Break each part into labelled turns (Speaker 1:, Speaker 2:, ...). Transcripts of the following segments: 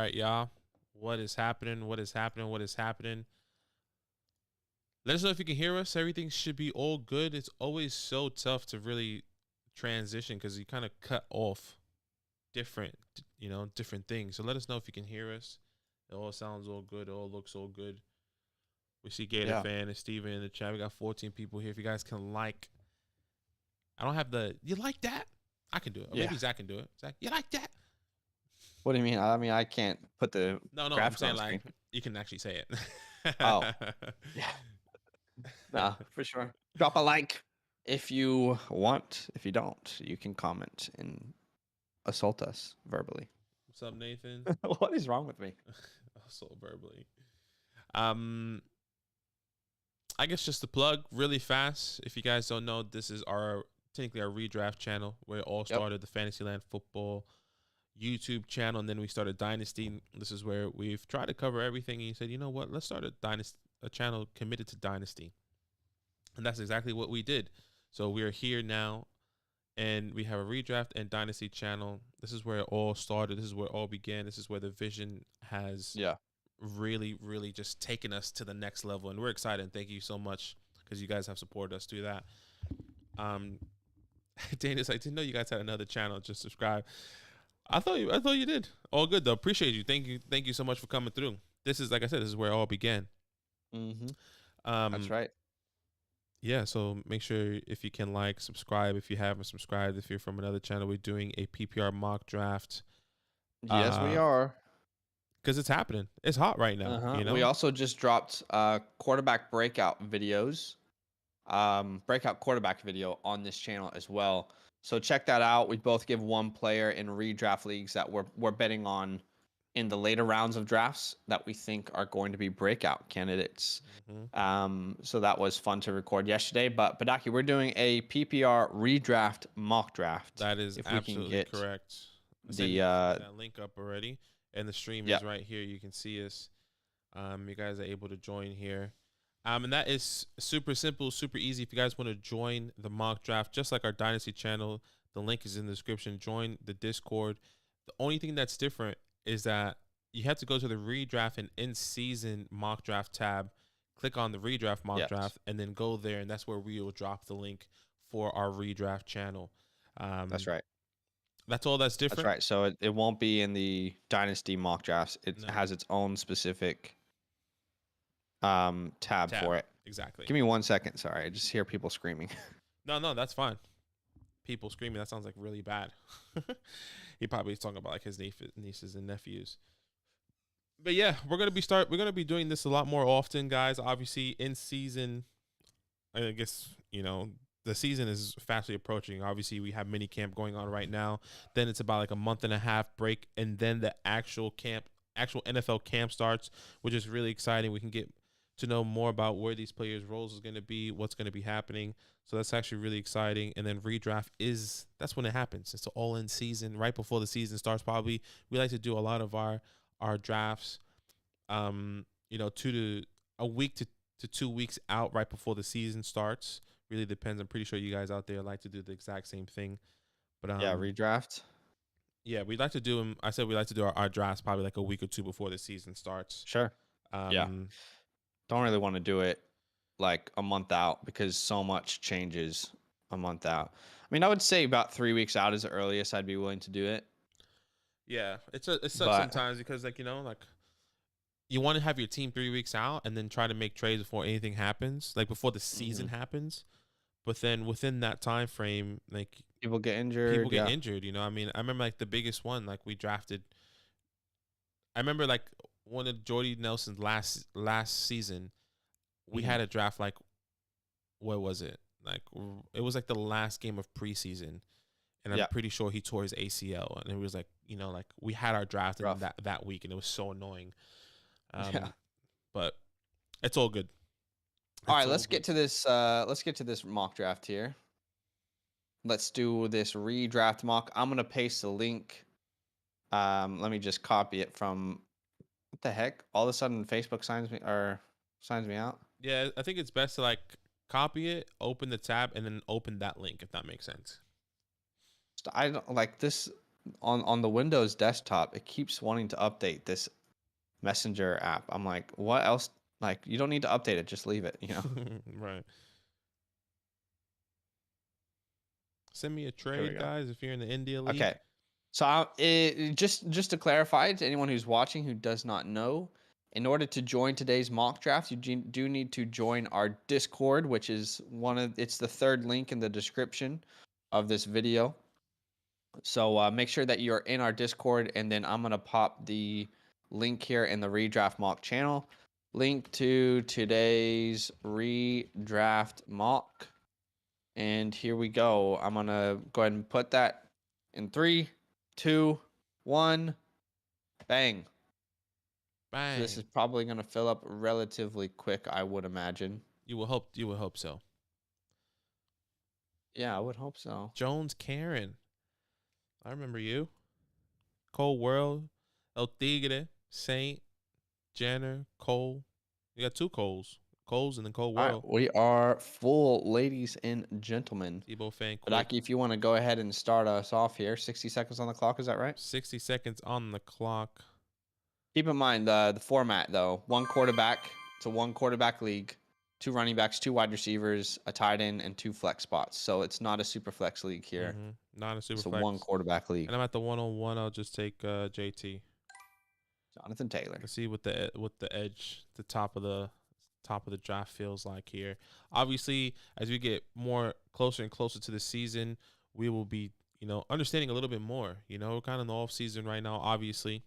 Speaker 1: right, y'all. What is happening? What is happening? What is happening? Let us know if you can hear us. Everything should be all good. It's always so tough to really transition because you kind of cut off different things. So let us know if you can hear us. It all sounds all good. It all looks all good. We see Gator Fan and Steven in the chat. We got 14 people here. If you guys can like. I don't have the. You like that? I can do it. Or maybe Zach can do it. Zach, you like that?
Speaker 2: What do you mean? I mean, I can't put the
Speaker 1: No. I'm saying like you can actually say it.
Speaker 2: Oh, yeah. No, for sure. Drop a like if you want. If you don't, you can comment and assault us verbally.
Speaker 1: What's up, Nathan?
Speaker 2: What is wrong with me?
Speaker 1: Assault verbally. I guess just to plug really fast. If you guys don't know, this is technically our redraft channel where it all started. The Fantasyland Football YouTube channel, and then we started Dynasty. This is where we've tried to cover everything. And you said, you know what? Let's start a channel committed to Dynasty, and that's exactly what we did. So we are here now, and we have a redraft and Dynasty channel. This is where it all started. This is where it all began. This is where the vision has really, really just taken us to the next level, and we're excited. And thank you so much because you guys have supported us through that. Dana's like, didn't know you guys had another channel. Just subscribe. I thought you did. All good though. Appreciate you. Thank you so much for coming through. This is, like I said, this is where it all began.
Speaker 2: That's right.
Speaker 1: Yeah, so make sure if you can like, subscribe if you haven't subscribed. If you're from another channel, we're doing a PPR mock draft.
Speaker 2: Yes, we are.
Speaker 1: Because it's happening. It's hot right now. You know?
Speaker 2: We also just dropped quarterback breakout videos. Breakout quarterback video on this channel as well. So check that out. We both give one player in redraft leagues that we're betting on in the later rounds of drafts that we think are going to be breakout candidates. So that was fun to record yesterday. But Badaki, we're doing a PPR redraft mock draft.
Speaker 1: That is absolutely correct. I sent that link up already, and the stream is right here. You can see us. You guys are able to join here. And that is super simple, super easy. If you guys want to join the mock draft, just like our Dynasty channel, the link is in the description. Join the Discord. The only thing that's different is that you have to go to the redraft and in-season mock draft tab, click on the redraft mock draft, and then go there, and that's where we will drop the link for our redraft channel.
Speaker 2: That's right.
Speaker 1: That's all that's different.
Speaker 2: That's right. So it won't be in the Dynasty mock drafts. It has its own specific tab for it.
Speaker 1: Exactly.
Speaker 2: Give me 1 second. Sorry, I just hear people screaming.
Speaker 1: No, that's fine. People screaming, that sounds like really bad. He probably is talking about like his nieces and nephews. But yeah, we're gonna be doing this a lot more often, guys. Obviously, in season, I guess the season is fastly approaching. Obviously, we have mini camp going on right now. Then it's about like a month and a half break, and then the actual NFL camp starts, which is really exciting. We can get to know more about where these players' roles is going to be, what's going to be happening. So that's actually really exciting. And then redraft that's when it happens. It's all in season, right before the season starts. Probably we like to do a lot of our drafts, a week to 2 weeks out right before the season starts. Really depends. I'm pretty sure you guys out there like to do the exact same thing. But
Speaker 2: redraft.
Speaker 1: Yeah, we'd like to do them. I said we like to do our drafts probably like a week or two before the season starts.
Speaker 2: Sure. Don't really want to do it like a month out because so much changes a month out. I mean, I would say about 3 weeks out is the earliest I'd be willing to do it.
Speaker 1: Yeah, it sucks sometimes because you want to have your team 3 weeks out and then try to make trades before anything happens, like before the season happens. But then within that time frame, like
Speaker 2: people get injured.
Speaker 1: I mean, I remember like the biggest one, like we drafted. I remember like one of Jordy Nelson's last season, we had a draft like, what was it? Like it was like the last game of preseason, and I'm pretty sure he tore his ACL, and it was like like we had our draft in that week, and it was so annoying. But it's all good.
Speaker 2: All right, let's get to this. Let's get to this mock draft here. Let's do this redraft mock. I'm gonna paste the link. Let me just copy it from. What the heck? All of a sudden, Facebook signs me out.
Speaker 1: Yeah, I think it's best to like copy it, open the tab, and then open that link if that makes sense.
Speaker 2: I don't like this. on the Windows desktop, it keeps wanting to update this Messenger app. I'm like, what else? Like, you don't need to update it. Just leave it, you know?
Speaker 1: Right. Send me a
Speaker 2: Here we
Speaker 1: trade,
Speaker 2: go.
Speaker 1: guys, if you're in the India League.
Speaker 2: Okay. So just to clarify to anyone who's watching who does not know, in order to join today's mock draft, you do need to join our Discord, which is it's the third link in the description of this video. So make sure that you're in our Discord, and then I'm gonna pop the link here in the redraft mock channel. Link to today's redraft mock. And here we go. I'm gonna go ahead and put that in 3, 2, 1, bang.
Speaker 1: Bang.
Speaker 2: So this is probably gonna fill up relatively quick, I would imagine.
Speaker 1: You will hope. You will hope so.
Speaker 2: Yeah, I would hope so.
Speaker 1: Jones Karen. I remember you. Cold World, El Tigre, Saint, Jenner, Cole. You got 2 Coles. Coles and then Cold
Speaker 2: All right,
Speaker 1: World.
Speaker 2: we are full, ladies and gentlemen.
Speaker 1: Tebow fan quick.
Speaker 2: Badaki, if you want to go ahead and start us off here, 60 seconds on the clock, is that right?
Speaker 1: 60 seconds on the clock.
Speaker 2: Keep in mind the format, though. 1 quarterback. It's a 1 quarterback league. 2 running backs, 2 wide receivers, a tight end, and 2 flex spots. So it's not a super flex league here.
Speaker 1: Not a super
Speaker 2: It's a
Speaker 1: flex.
Speaker 2: 1 quarterback league.
Speaker 1: And I'm at the 101. I'll just take JT.
Speaker 2: Jonathan Taylor.
Speaker 1: Let's see what the edge, the top of the draft feels like here. Obviously, as we get more closer and closer to the season, we will be, understanding a little bit more. Kind of in the off season right now, obviously.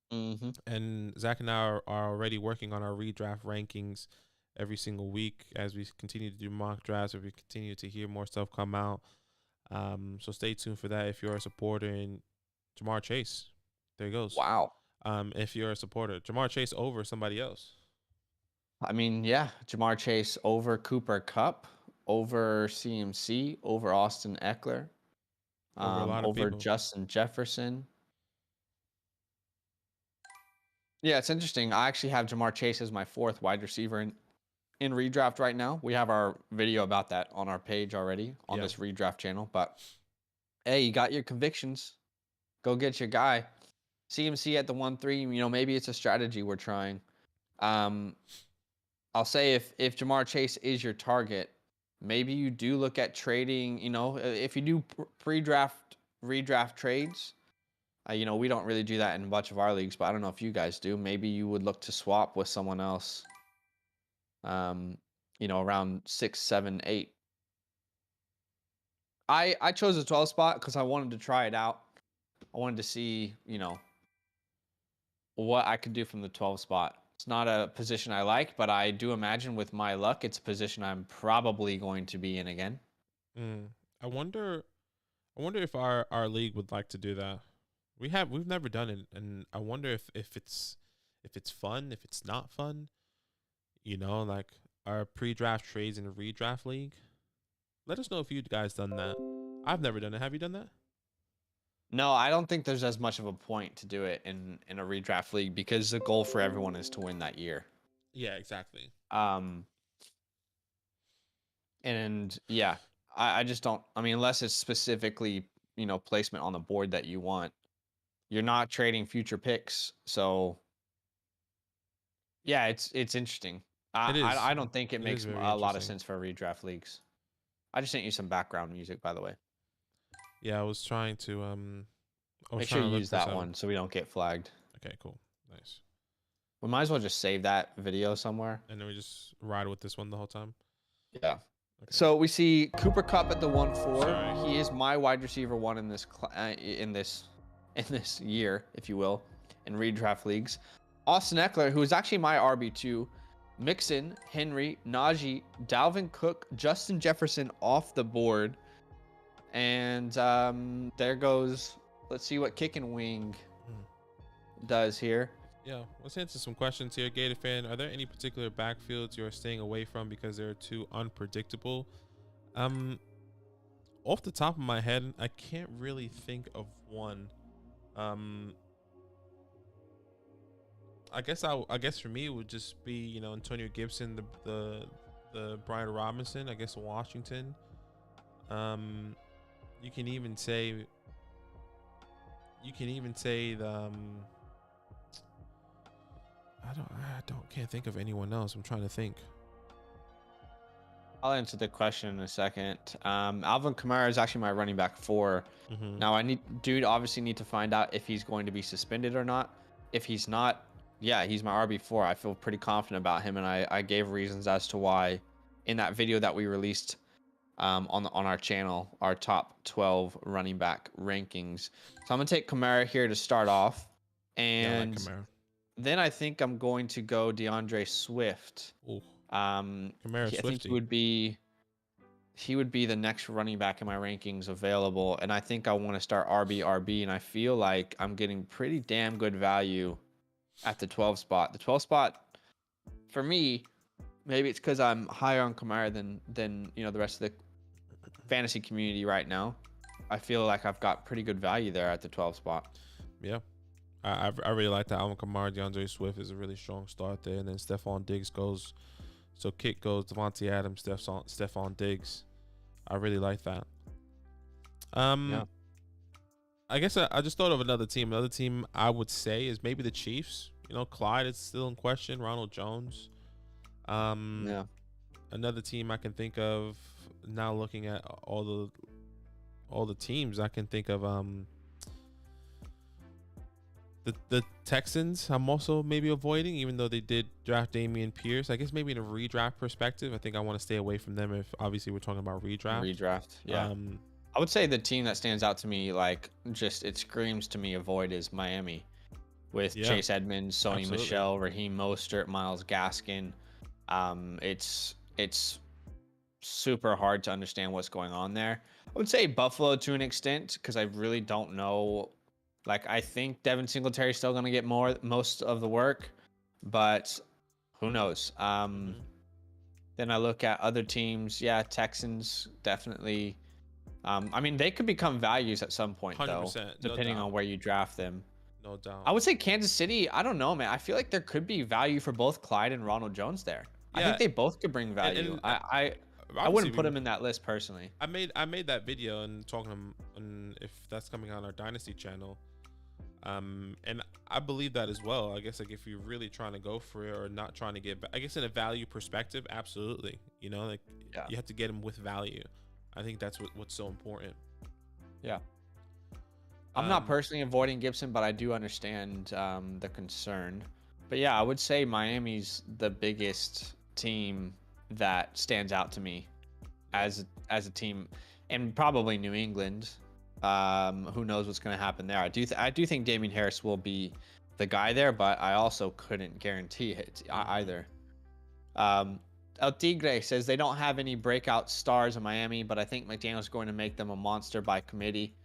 Speaker 1: And Zach and I are already working on our redraft rankings every single week as we continue to do mock drafts, as we continue to hear more stuff come out. So stay tuned for that if you're a supporter in Jamar Chase. There he goes.
Speaker 2: Wow.
Speaker 1: If you're a supporter, Jamar Chase over somebody else.
Speaker 2: I mean, yeah, Jamar Chase over Cooper Kupp, over CMC, over Austin Eckler,
Speaker 1: Over a lot of
Speaker 2: over
Speaker 1: people.
Speaker 2: Justin Jefferson. Yeah, it's interesting. I actually have Jamar Chase as my 4th wide receiver in redraft right now. We have our video about that on our page already on this redraft channel. But hey, you got your convictions. Go get your guy. CMC at the 1-3. Maybe it's a strategy we're trying. I'll say if Jamar Chase is your target, maybe you do look at trading. If you do pre-draft, redraft trades. We don't really do that in much of our leagues, but I don't know if you guys do. Maybe you would look to swap with someone else. Around 6, 7, 8. I chose a 12 spot because I wanted to try it out. I wanted to see, what I could do from the 12 spot. It's not a position I like, but I do imagine with my luck, it's a position I'm probably going to be in again.
Speaker 1: I wonder if our league would like to do that. We've never done it, and I wonder if it's fun, if it's not fun. Like our pre-draft trades in a redraft league. Let us know if you guys done that. I've never done it. Have you done that?
Speaker 2: No, I don't think there's as much of a point to do it in a redraft league because the goal for everyone is to win that year.
Speaker 1: Yeah, exactly.
Speaker 2: And yeah, I just don't. I mean, unless it's specifically placement on the board that you want. You're not trading future picks, so yeah, it's interesting. I don't think it makes a lot of sense for redraft leagues. I just sent you some background music, by the way.
Speaker 1: Yeah, I was trying to
Speaker 2: make sure you use that one so we don't get flagged.
Speaker 1: Okay, cool, nice.
Speaker 2: We might as well just save that video somewhere,
Speaker 1: and then we just ride with this one the whole time.
Speaker 2: Yeah. Okay. So we see Cooper Kupp at the 1-4. He is my wide receiver 1 in this year, if you will, in redraft leagues. Austin Eckler, who is actually my RB2. Mixon, Henry, Najee, Dalvin Cook, Justin Jefferson off the board. And there goes, let's see what Kick and Wing does here.
Speaker 1: Yeah, let's answer some questions here. Gator fan, are there any particular backfields you are staying away from because they're too unpredictable? Off the top of my head, I can't really think of one. I guess for me it would just be Antonio Gibson, the Brian Robinson. I guess Washington. You can even say you can even say the can't think of anyone else. I'm trying to think.
Speaker 2: I'll answer the question in a second. Alvin Kamara is actually my running back 4.
Speaker 1: Mm-hmm.
Speaker 2: Now obviously need to find out if he's going to be suspended or not. If he's not, yeah, he's my RB4. I feel pretty confident about him, and I gave reasons as to why in that video that we released on our channel, our top 12 running back rankings. So I'm gonna take Kamara here to start off,
Speaker 1: Yeah, I like
Speaker 2: and
Speaker 1: Kamara.
Speaker 2: then I think I'm going to go DeAndre Swift.
Speaker 1: Ooh,
Speaker 2: Um,
Speaker 1: Kamara
Speaker 2: I think
Speaker 1: Swifty.
Speaker 2: he would be the next running back in my rankings available, and I think I want to start RB, and I feel like I'm getting pretty damn good value at the 12 spot. The 12 spot for me, maybe it's because I'm higher on Kamara than the rest of the fantasy community right now. I feel like I've got pretty good value there at the 12 spot.
Speaker 1: Yeah. I really like that. Alvin Kamara, DeAndre Swift is a really strong start there. And then Stephon Diggs goes. So Kit goes Devontae Adams, Stephon Diggs. I really like that.
Speaker 2: Yeah.
Speaker 1: I guess I just thought of another team. Another team I would say is maybe the Chiefs. Clyde is still in question. Ronald Jones.
Speaker 2: Yeah.
Speaker 1: Another team I can think of now, looking at all the teams I can think of. The Texans I'm also maybe avoiding, even though they did draft Dameon Pierce. I guess maybe in a redraft perspective, I think I want to stay away from them if obviously we're talking about redraft.
Speaker 2: Yeah. I would say the team that stands out to me, like just it screams to me avoid, is Miami, with Chase Edmonds, Sony Michel, Raheem Mostert, Myles Gaskin. It's super hard to understand what's going on there. I would say Buffalo to an extent, because I really don't know. Like, I think Devin Singletary is still going to get most of the work, but who knows? Then I look at other teams. Yeah, Texans definitely. I mean, they could become values at some point, though, depending on where you draft them.
Speaker 1: No doubt.
Speaker 2: I would say Kansas City. I don't know, man. I feel like there could be value for both Clyde and Ronald Jones there. Yeah, I think they both could bring value. I wouldn't put them in that list personally.
Speaker 1: I made that video and talking and if that's coming on our Dynasty channel. And I believe that as well. I guess like if you're really trying to go for it or not trying to get, I guess in a value perspective, absolutely. You have to get them with value. I think that's what's so important.
Speaker 2: Yeah. I'm not personally avoiding Gibson, but I do understand the concern. But yeah, I would say Miami's the biggest team that stands out to me as a team, and probably New England. Who knows what's going to happen there? I do think Damian Harris will be the guy there, but I also couldn't guarantee it either. El Tigre says they don't have any breakout stars in Miami, but I think McDaniel's going to make them a monster by committee.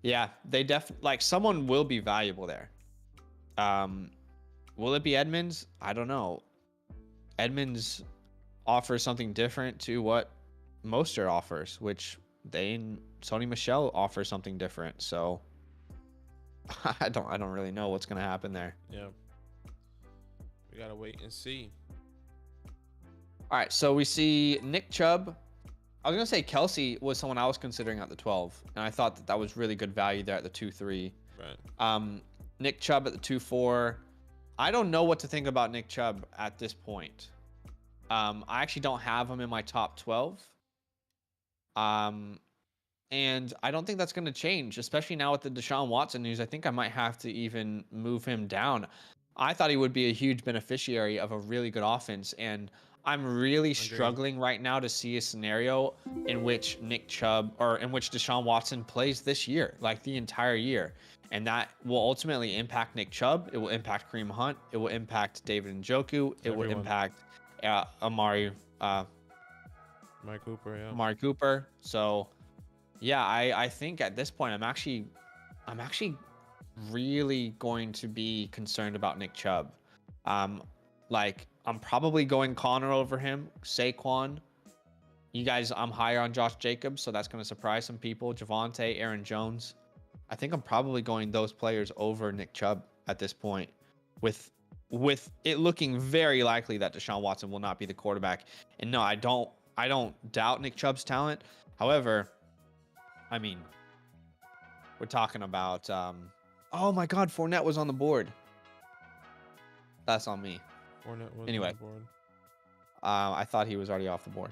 Speaker 2: Yeah, they definitely, someone will be valuable there. Will it be Edmonds? I don't know. Edmonds offers something different to what Mostert offers, which Sony Michel offers something different. So I don't really know what's going to happen there.
Speaker 1: Yeah. We got to wait and see.
Speaker 2: All right, so we see Nick Chubb. I was going to say Kelsey was someone I was considering at the 12, and I thought that was really good value there at the 2-3.
Speaker 1: Right.
Speaker 2: Nick Chubb at the 2-4. I don't know what to think about Nick Chubb at this point. I actually don't have him in my top 12. And I don't think that's going to change, especially now with the Deshaun Watson news. I think I might have to even move him down. I thought he would be a huge beneficiary of a really good offense, and I'm really struggling right now to see a scenario in which Deshaun Watson plays this year, like the entire year. And that will ultimately impact Nick Chubb. It will impact Kareem Hunt. It will impact David Njoku. It will impact Amari Cooper. So yeah, I think at this point I'm actually really going to be concerned about Nick Chubb. I'm probably going Connor over him, Saquon. You guys, I'm higher on Josh Jacobs, so that's going to surprise some people. Javonte, Aaron Jones. I think I'm probably going those players over Nick Chubb at this point, with it looking very likely that Deshaun Watson will not be the quarterback. And no, I don't doubt Nick Chubb's talent. However, I mean, we're talking about Oh my God, Fournette was on the board. That's on me.
Speaker 1: Fournette was
Speaker 2: Anyway.
Speaker 1: on the board.
Speaker 2: I thought he was already off the board.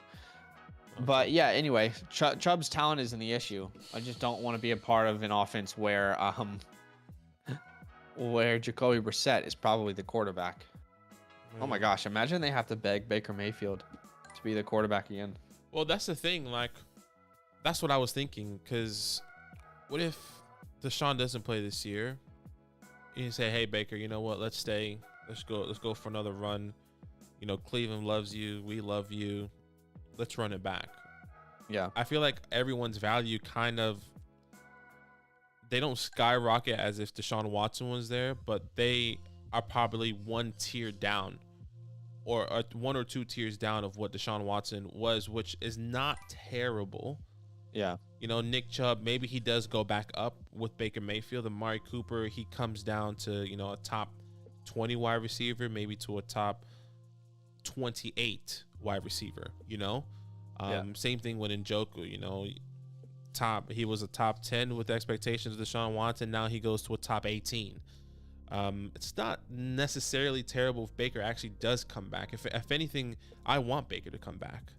Speaker 1: Okay.
Speaker 2: But yeah, anyway, Chubb's talent isn't the issue. I just don't want to be a part of an offense where Jacoby Brissett is probably the quarterback. Oh my gosh, imagine they have to beg Baker Mayfield to be the quarterback again.
Speaker 1: Well, that's the thing. Like, that's what I was thinking. Because what if Deshaun doesn't play this year? You say, hey, Baker, you know what? Let's stay. Let's go for another run. You know, Cleveland loves you. We love you. Let's run it back.
Speaker 2: Yeah.
Speaker 1: I feel like everyone's value kind of, they don't skyrocket as if Deshaun Watson was there, but they are probably one tier down or one or two tiers down of what Deshaun Watson was, which is not terrible.
Speaker 2: Yeah.
Speaker 1: You know, Nick Chubb, maybe he does go back up with Baker Mayfield. Amari Cooper, he comes down to, you know, a top 20 wide receiver, maybe to a top 28 wide receiver, you know? Same thing with Njoku, you know, he was a top 10 with expectations of Deshaun Watson. Now he goes to a top 18. It's not necessarily terrible if Baker actually does come back. If anything, I want Baker to come back,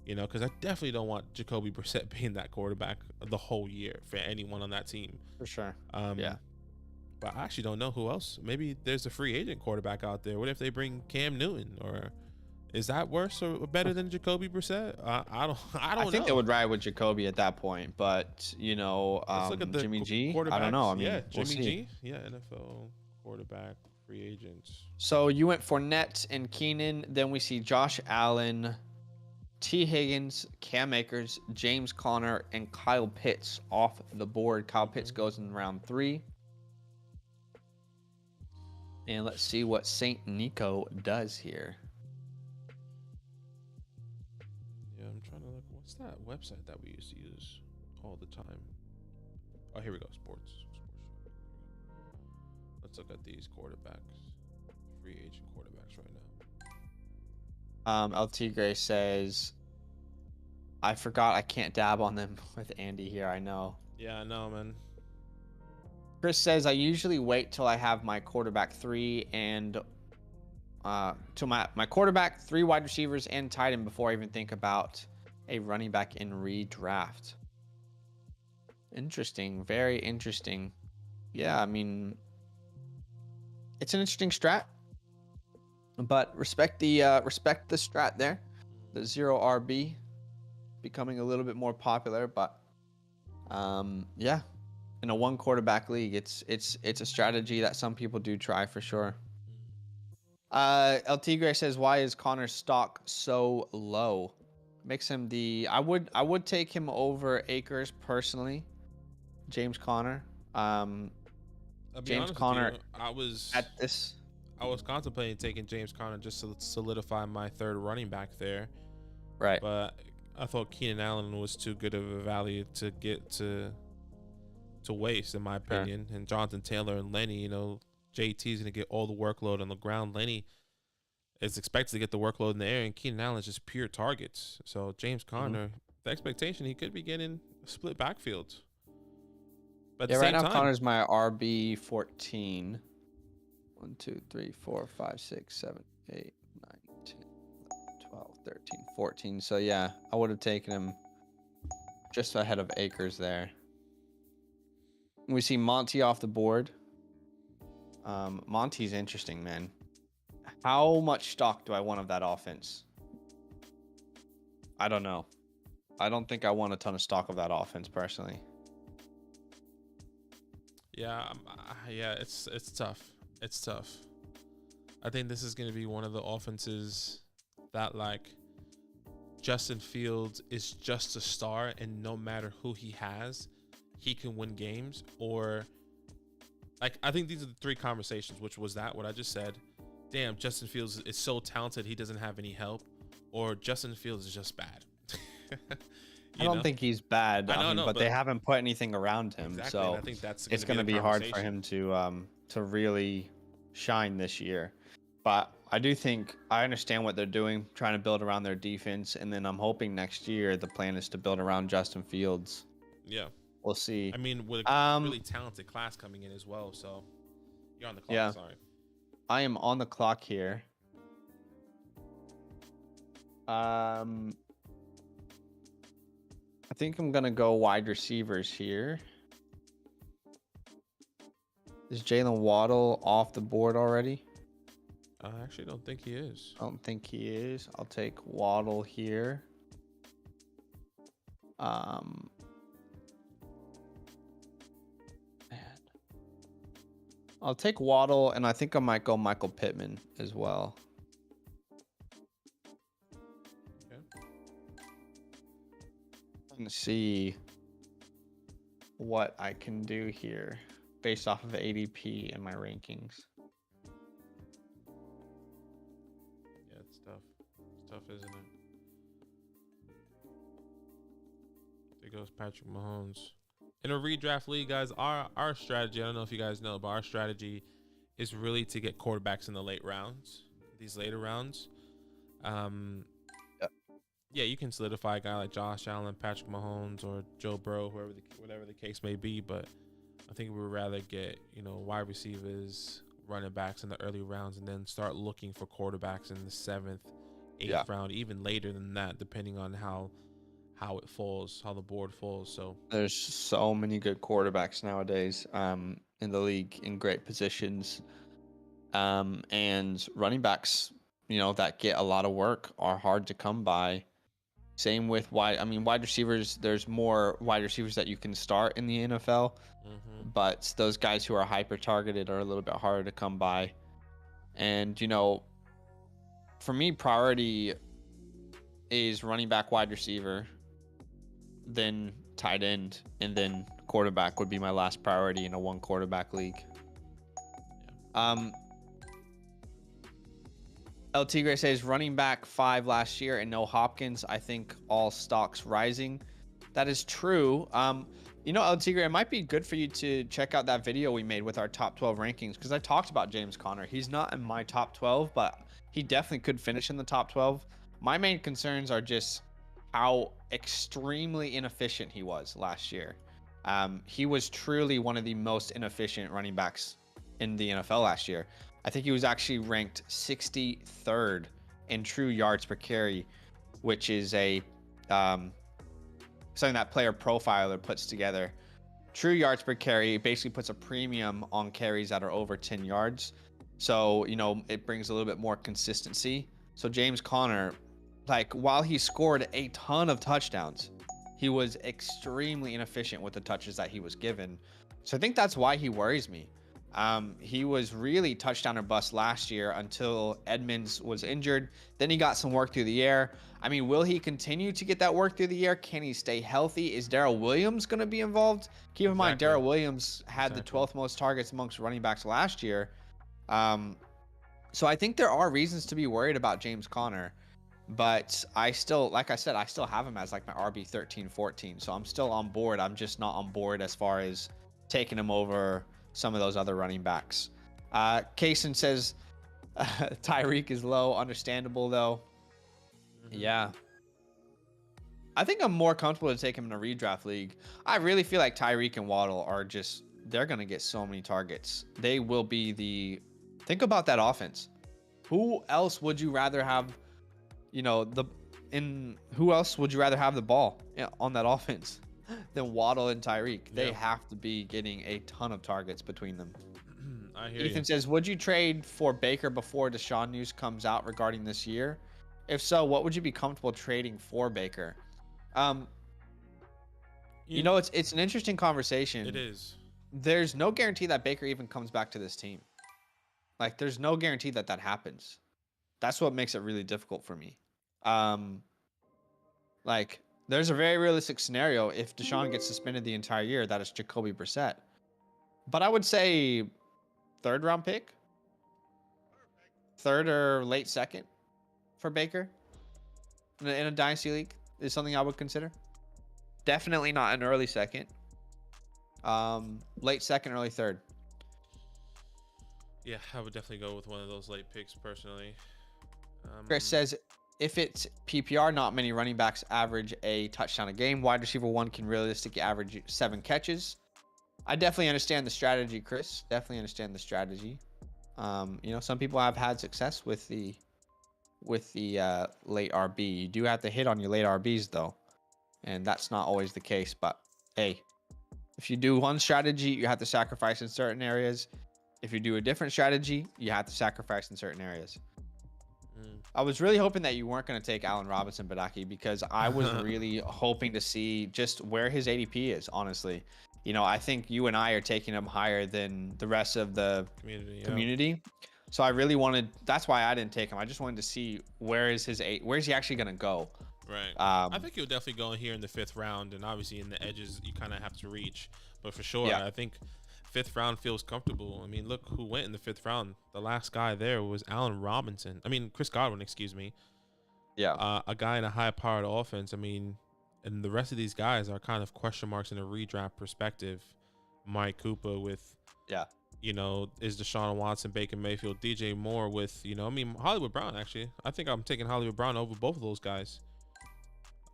Speaker 1: you know, because I definitely don't want Jacoby Brissett being that quarterback the whole year for anyone on that team.
Speaker 2: For sure.
Speaker 1: Yeah. But I actually don't know who else. Maybe there's a free agent quarterback out there. What if they bring Cam Newton? Or is that worse or better than Jacoby Brissett? I don't know.
Speaker 2: I think they would ride with Jacoby at that point, but you know,
Speaker 1: Let's look at the
Speaker 2: Jimmy G. I don't know. I mean,
Speaker 1: yeah,
Speaker 2: we'll
Speaker 1: Jimmy
Speaker 2: see.
Speaker 1: G. Yeah, NFL quarterback free agents.
Speaker 2: So you went Fournette and Keenan. Then we see Josh Allen, T. Higgins, Cam Akers, James Conner, and Kyle Pitts off the board. Kyle Pitts goes in round 3. And let's see what Saint Nico does here.
Speaker 1: Yeah, I'm trying to look. What's that website that we used to use all the time? Oh, here we go. Sports. Let's look at these quarterbacks. Free agent quarterbacks right now.
Speaker 2: LT Gray says, I forgot I can't dab on them with Andy here. I know.
Speaker 1: Yeah, I know, man.
Speaker 2: Chris says, I usually wait till I have my quarterback 3 and to my quarterback, 3 wide receivers, and tight end before I even think about a running back in redraft. Interesting. Very interesting. Yeah, I mean, it's an interesting strat, but respect the strat there. The 0 RB becoming a little bit more popular, but yeah. In a 1 quarterback league, it's a strategy that some people do try for sure. El Tigre says, why is Connor's stock so low? Makes him I would take him over Akers personally. James Conner. James Conner.
Speaker 1: I was contemplating taking James Conner just to solidify my 3rd running back there.
Speaker 2: Right.
Speaker 1: But I thought Keenan Allen was too good of a value to get to waste, in my opinion. Sure. And Jonathan Taylor and Lenny, you know, JT's going to get all the workload on the ground. Lenny is expected to get the workload in the air, and Keenan Allen is just pure targets. So James Conner, the expectation, he could be getting a split backfield. But at the
Speaker 2: right
Speaker 1: same
Speaker 2: now,
Speaker 1: time,
Speaker 2: Connor's my RB 14. 1, 2, 3, 4, 5, 6, 7, 8, 9, 10, 12, 13, 14. So yeah, I would have taken him just ahead of Akers there. We see Monty off the board. Monty's interesting, man. How much stock do I want of that offense? I don't know. I don't think I want a ton of stock of that offense personally.
Speaker 1: Yeah, it's tough. It's tough. I think this is going to be one of the offenses that, like, Justin Fields is just a star, and no matter who he has, he can win games. Or, like, I think these are the 3 conversations, which was what I just said. Damn, Justin Fields is so talented, he doesn't have any help. Or Justin Fields is just bad.
Speaker 2: I don't think he's bad, but they haven't put anything around him.
Speaker 1: Exactly,
Speaker 2: so
Speaker 1: I think that's
Speaker 2: it's going to be hard for him to really shine this year. But I do think I understand what they're doing, trying to build around their defense, and then I'm hoping next year the plan is to build around Justin Fields.
Speaker 1: Yeah.
Speaker 2: we'll see.
Speaker 1: I mean, with a really talented class coming in as well. So you're on the clock.
Speaker 2: Yeah.
Speaker 1: Sorry.
Speaker 2: I am on the clock here. I think I'm gonna go wide receivers here. Is Jalen Waddle off the board already?
Speaker 1: I actually don't think he is.
Speaker 2: I don't think he is. I'll take Waddle here. Man. I'll take Waddle, and I think I might go Michael Pittman as well.
Speaker 1: Okay.
Speaker 2: Let's see what I can do here based off of ADP and my rankings.
Speaker 1: Yeah, it's tough. It's tough, isn't it? There goes Patrick Mahomes. In a redraft league, guys, our strategy, I don't know if you guys know, but our strategy is really to get quarterbacks in the late rounds, these later rounds. Yeah, you can solidify a guy like Josh Allen, Patrick Mahomes, or Joe Burrow, whatever the case may be. But I think we would rather get, wide receivers, running backs in the early rounds, and then start looking for quarterbacks in the 7th, 8th round, even later than that, depending on how it falls, how the board falls. So
Speaker 2: there's so many good quarterbacks nowadays in the league in great positions. And running backs, that get a lot of work are hard to come by. Same with wide receivers. There's more wide receivers that you can start in the NFL, but those guys who are hyper targeted are a little bit harder to come by. And, for me, priority is running back, wide receiver, then tight end, and then quarterback would be my last priority in a 1 quarterback league. El Tigre says running back 5 last year and no Hopkins. I think all stocks rising. That is true. El Tigre, it might be good for you to check out that video we made with our top 12 rankings, because I talked about James Conner. He's not in my top 12, but he definitely could finish in the top 12. My main concerns are just how extremely inefficient he was last year. He was truly one of the most inefficient running backs in the NFL last year. I think he was actually ranked 63rd in true yards per carry, which is a something that Player Profiler puts together. True yards per carry basically puts a premium on carries that are over 10 yards. So, it brings a little bit more consistency. So James Conner, while he scored a ton of touchdowns, he was extremely inefficient with the touches that he was given. So I think that's why he worries me. He was really touchdown or bust last year until Edmonds was injured. Then he got some work through the air. I mean, will he continue to get that work through the air? Can he stay healthy? Is Darrell Williams going to be involved? Keep in mind, Darrell Williams had the 12th most targets amongst running backs last year. So I think there are reasons to be worried about James Conner. But I still, like I said, I still have him as my RB 13, 14. So I'm still on board. I'm just not on board as far as taking him over some of those other running backs. Kaysen says Tyreek is low. Understandable, though. Yeah. I think I'm more comfortable to take him in a redraft league. I really feel like Tyreek and Waddle are they're going to get so many targets. They will be think about that offense. Who else would you rather have, who else would you rather have the ball on that offense than Waddle and Tyreek? They have to be getting a ton of targets between them.
Speaker 1: I hear
Speaker 2: Ethan
Speaker 1: you.
Speaker 2: says, would you trade for Baker before Deshaun news comes out regarding this year? If so, what would you be comfortable trading for Baker? It's an interesting conversation.
Speaker 1: It is.
Speaker 2: There's no guarantee that Baker even comes back to this team. There's no guarantee that happens. That's what makes it really difficult for me. There's a very realistic scenario if Deshaun gets suspended the entire year, that is Jacoby Brissett. But I would say 3rd round pick, 3rd or late 2nd for Baker in a dynasty league is something I would consider. Definitely not an early 2nd. Late 2nd, early 3rd.
Speaker 1: Yeah, I would definitely go with one of those late picks personally.
Speaker 2: Chris says, if it's PPR, not many running backs average a touchdown a game. Wide receiver 1 can realistically average 7 catches. I definitely understand the strategy, Chris. Definitely understand the strategy. Some people have had success with the late RB. You do have to hit on your late RBs though, and that's not always the case. But hey, if you do one strategy, you have to sacrifice in certain areas. If you do a different strategy, you have to sacrifice in certain areas. I was really hoping that you weren't going to take Allen Robinson, Badaki, because I was really hoping to see just where his ADP is, honestly. I think you and I are taking him higher than the rest of the community. So I really wanted, that's why I didn't take him. I just wanted to see where's he actually going to go.
Speaker 1: Right. I think he'll definitely go in here in the 5th round, and obviously in the edges you kind of have to reach. But for sure, I think 5th round feels comfortable. I mean, look who went in the 5th round. The last guy there was Allen Robinson. I mean, Chris Godwin, excuse me.
Speaker 2: Yeah.
Speaker 1: A guy in a high-powered offense. I mean, and the rest of these guys are kind of question marks in a redraft perspective. Mike Cooper with, is Deshaun Watson, Baker Mayfield, DJ Moore with, Hollywood Brown, actually. I think I'm taking Hollywood Brown over both of those guys.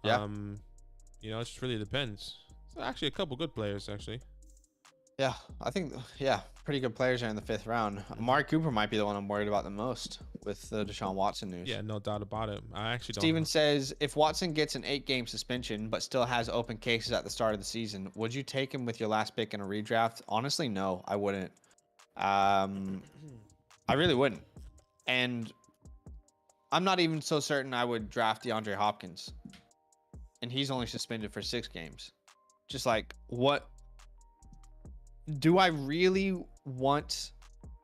Speaker 2: Yeah.
Speaker 1: It just really depends. So actually a couple good players, actually.
Speaker 2: Yeah, I think, pretty good players are in the 5th round. Amari Cooper might be the one I'm worried about the most with the Deshaun Watson news.
Speaker 1: Yeah, no doubt about it. I actually don't.
Speaker 2: Steven says, if Watson gets an 8-game suspension but still has open cases at the start of the season, would you take him with your last pick in a redraft? Honestly, no, I wouldn't. I really wouldn't. And I'm not even so certain I would draft DeAndre Hopkins. And he's only suspended for 6 games. Just like, what? Do I really want...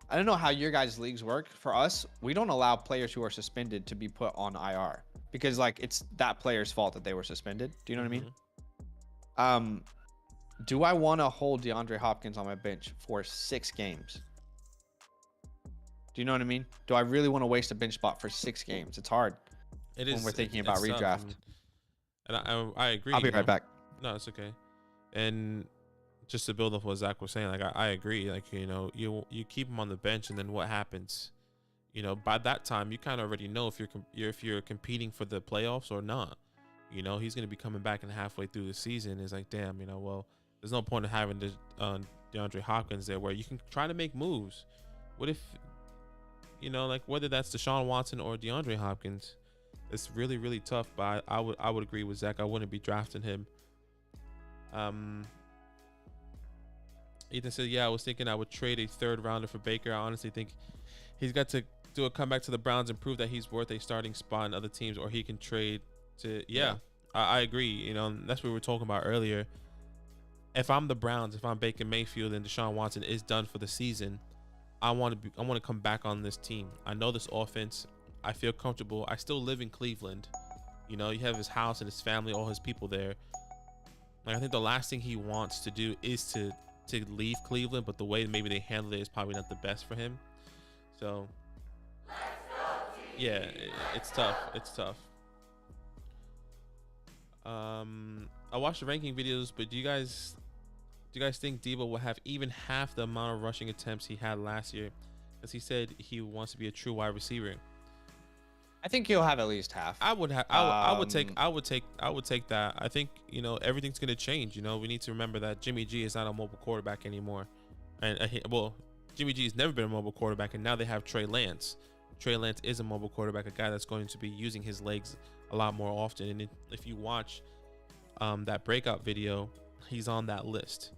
Speaker 2: I don't know how your guys' leagues work. For us, we don't allow players who are suspended to be put on IR. Because, it's that player's fault that they were suspended. Do you know what I mean? Do I want to hold DeAndre Hopkins on my bench for 6 games? Do you know what I mean? Do I really want to waste a bench spot for 6 games? It's hard.
Speaker 1: It is
Speaker 2: when we're thinking about redraft.
Speaker 1: Tough. And I agree.
Speaker 2: I'll be right back.
Speaker 1: No, it's okay. And just to build off what Zach was saying, I agree. You keep him on the bench, and then what happens? By that time, you kind of already know if you're competing for the playoffs or not. He's going to be coming back and halfway through the season. It's like, damn, well, there's no point in having DeAndre Hopkins there where you can try to make moves. What if, whether that's Deshaun Watson or DeAndre Hopkins, it's really, really tough. But I would agree with Zach. I wouldn't be drafting him. Ethan said, yeah, I was thinking I would trade a 3rd rounder for Baker. I honestly think he's got to do a comeback to the Browns and prove that he's worth a starting spot in other teams, or he can trade to, I agree. That's what we were talking about earlier. If I'm the Browns, if I'm Baker Mayfield and Deshaun Watson is done for the season, I want to come back on this team. I know this offense. I feel comfortable. I still live in Cleveland. You have his house and his family, all his people there. I think the last thing he wants to do is to leave Cleveland, but the way maybe they handle it is probably not the best for him. So, yeah, it's tough. It's tough. I watched the ranking videos, but do you guys think Debo will have even half the amount of rushing attempts he had last year? Because he said he wants to be a true wide receiver.
Speaker 2: I think he'll have at least half.
Speaker 1: I would take that. I think, everything's going to change. We need to remember that Jimmy G is not a mobile quarterback anymore. And Jimmy G has never been a mobile quarterback, and now they have Trey Lance. Trey Lance is a mobile quarterback, a guy that's going to be using his legs a lot more often. And if you watch that breakout video, he's on that list.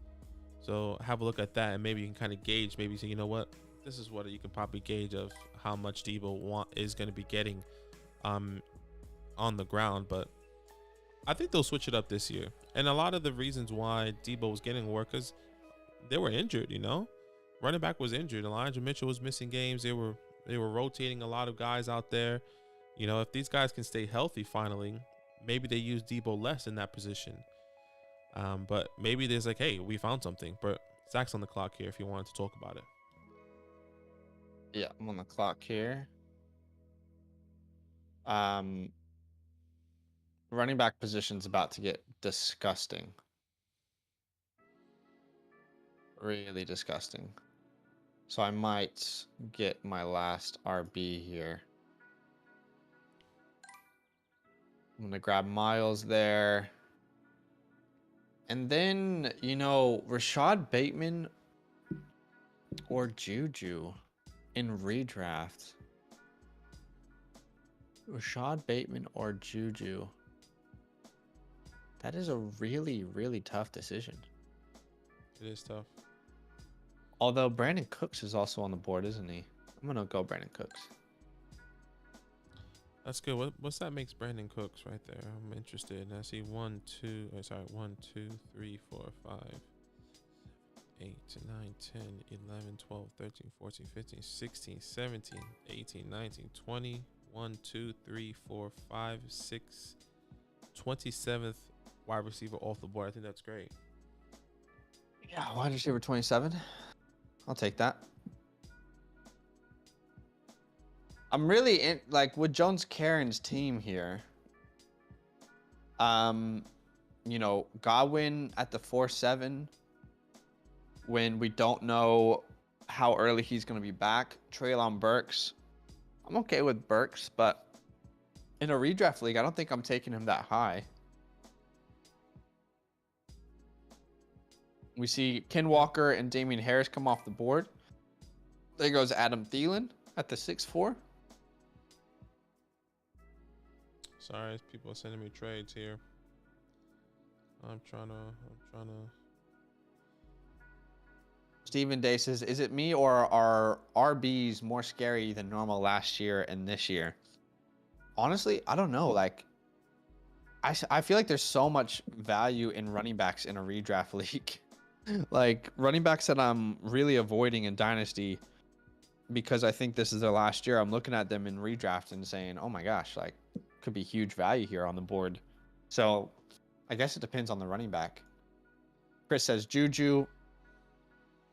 Speaker 1: So have a look at that, and maybe you can kind of gauge, maybe say, you know what, this is what you can probably gauge of how much Debo is going to be getting on the ground. But I think they'll switch it up this year. And a lot of the reasons why Debo was getting work is they were injured, Running back was injured. Elijah Mitchell was missing games. They were rotating a lot of guys out there. If these guys can stay healthy finally, maybe they use Debo less in that position. But maybe there's hey, we found something. But Zach's on the clock here if you wanted to talk about it.
Speaker 2: Yeah, I'm on the clock here. Running back position's about to get disgusting. Really disgusting. So I might get my last RB here. I'm gonna grab Miles there. And then, Rashad Bateman or Juju in redraft. Rashad Bateman or Juju. That is a really, really tough decision.
Speaker 1: It is tough.
Speaker 2: Although Brandon Cooks is also on the board, isn't he? I'm gonna go Brandon Cooks.
Speaker 1: That's good. What's that makes Brandon Cooks right there? I'm interested. I see 1, 2, 3, 4, 5, 8, 9, 10, 11, 12, 13, 14, 15, 16, 17, 18, 19, 20, 1, 2, 3, 4, 5, 6, 27th wide receiver off the board. I think that's great.
Speaker 2: Yeah, wide receiver 27. I'll take that. I'm really in with Jones Karen's team here. Godwin at the 4-7 when we don't know how early he's going to be back. Treylon Burks. I'm okay with Burks, but in a redraft league, I don't think I'm taking him that high. We see Ken Walker and Damian Harris come off the board. There goes Adam Thielen at the 6-4.
Speaker 1: Sorry, people are sending me trades here. I'm trying to.
Speaker 2: Stephen Day says, is it me or are RBs more scary than normal last year and this year? Honestly, I don't know. I feel like there's so much value in running backs in a redraft league. Running backs that I'm really avoiding in Dynasty because I think this is their last year. I'm looking at them in redraft and saying, oh my gosh, could be huge value here on the board. So I guess it depends on the running back. Chris says Juju.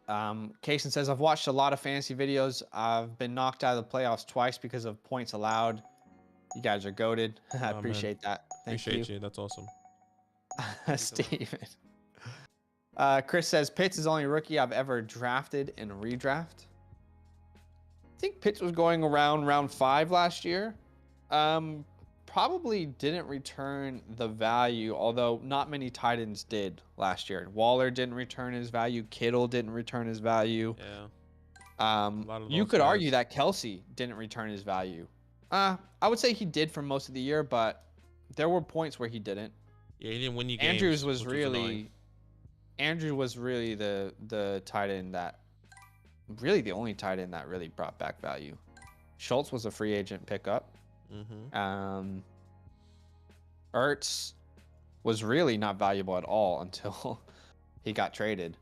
Speaker 2: Kaysen says, I've watched a lot of fantasy videos. I've been knocked out of the playoffs twice because of points allowed. You guys are goated. I appreciate that.
Speaker 1: Appreciate you. That's awesome.
Speaker 2: Steven. Chris says, Pitts is the only rookie I've ever drafted in redraft. I think Pitts was going around round 5 last year. Probably didn't return the value, although not many tight ends did last year. Waller didn't return his value. Kittle didn't return his value.
Speaker 1: Yeah.
Speaker 2: You could argue that Kelsey didn't return his value. I would say he did for most of the year, but there were points where he didn't.
Speaker 1: Yeah, he didn't win you games.
Speaker 2: Andrews was really the tight end that really the only tight end that really brought back value. Schultz was a free agent pickup.
Speaker 1: Mm-hmm.
Speaker 2: Ertz was really not valuable at all until he got traded.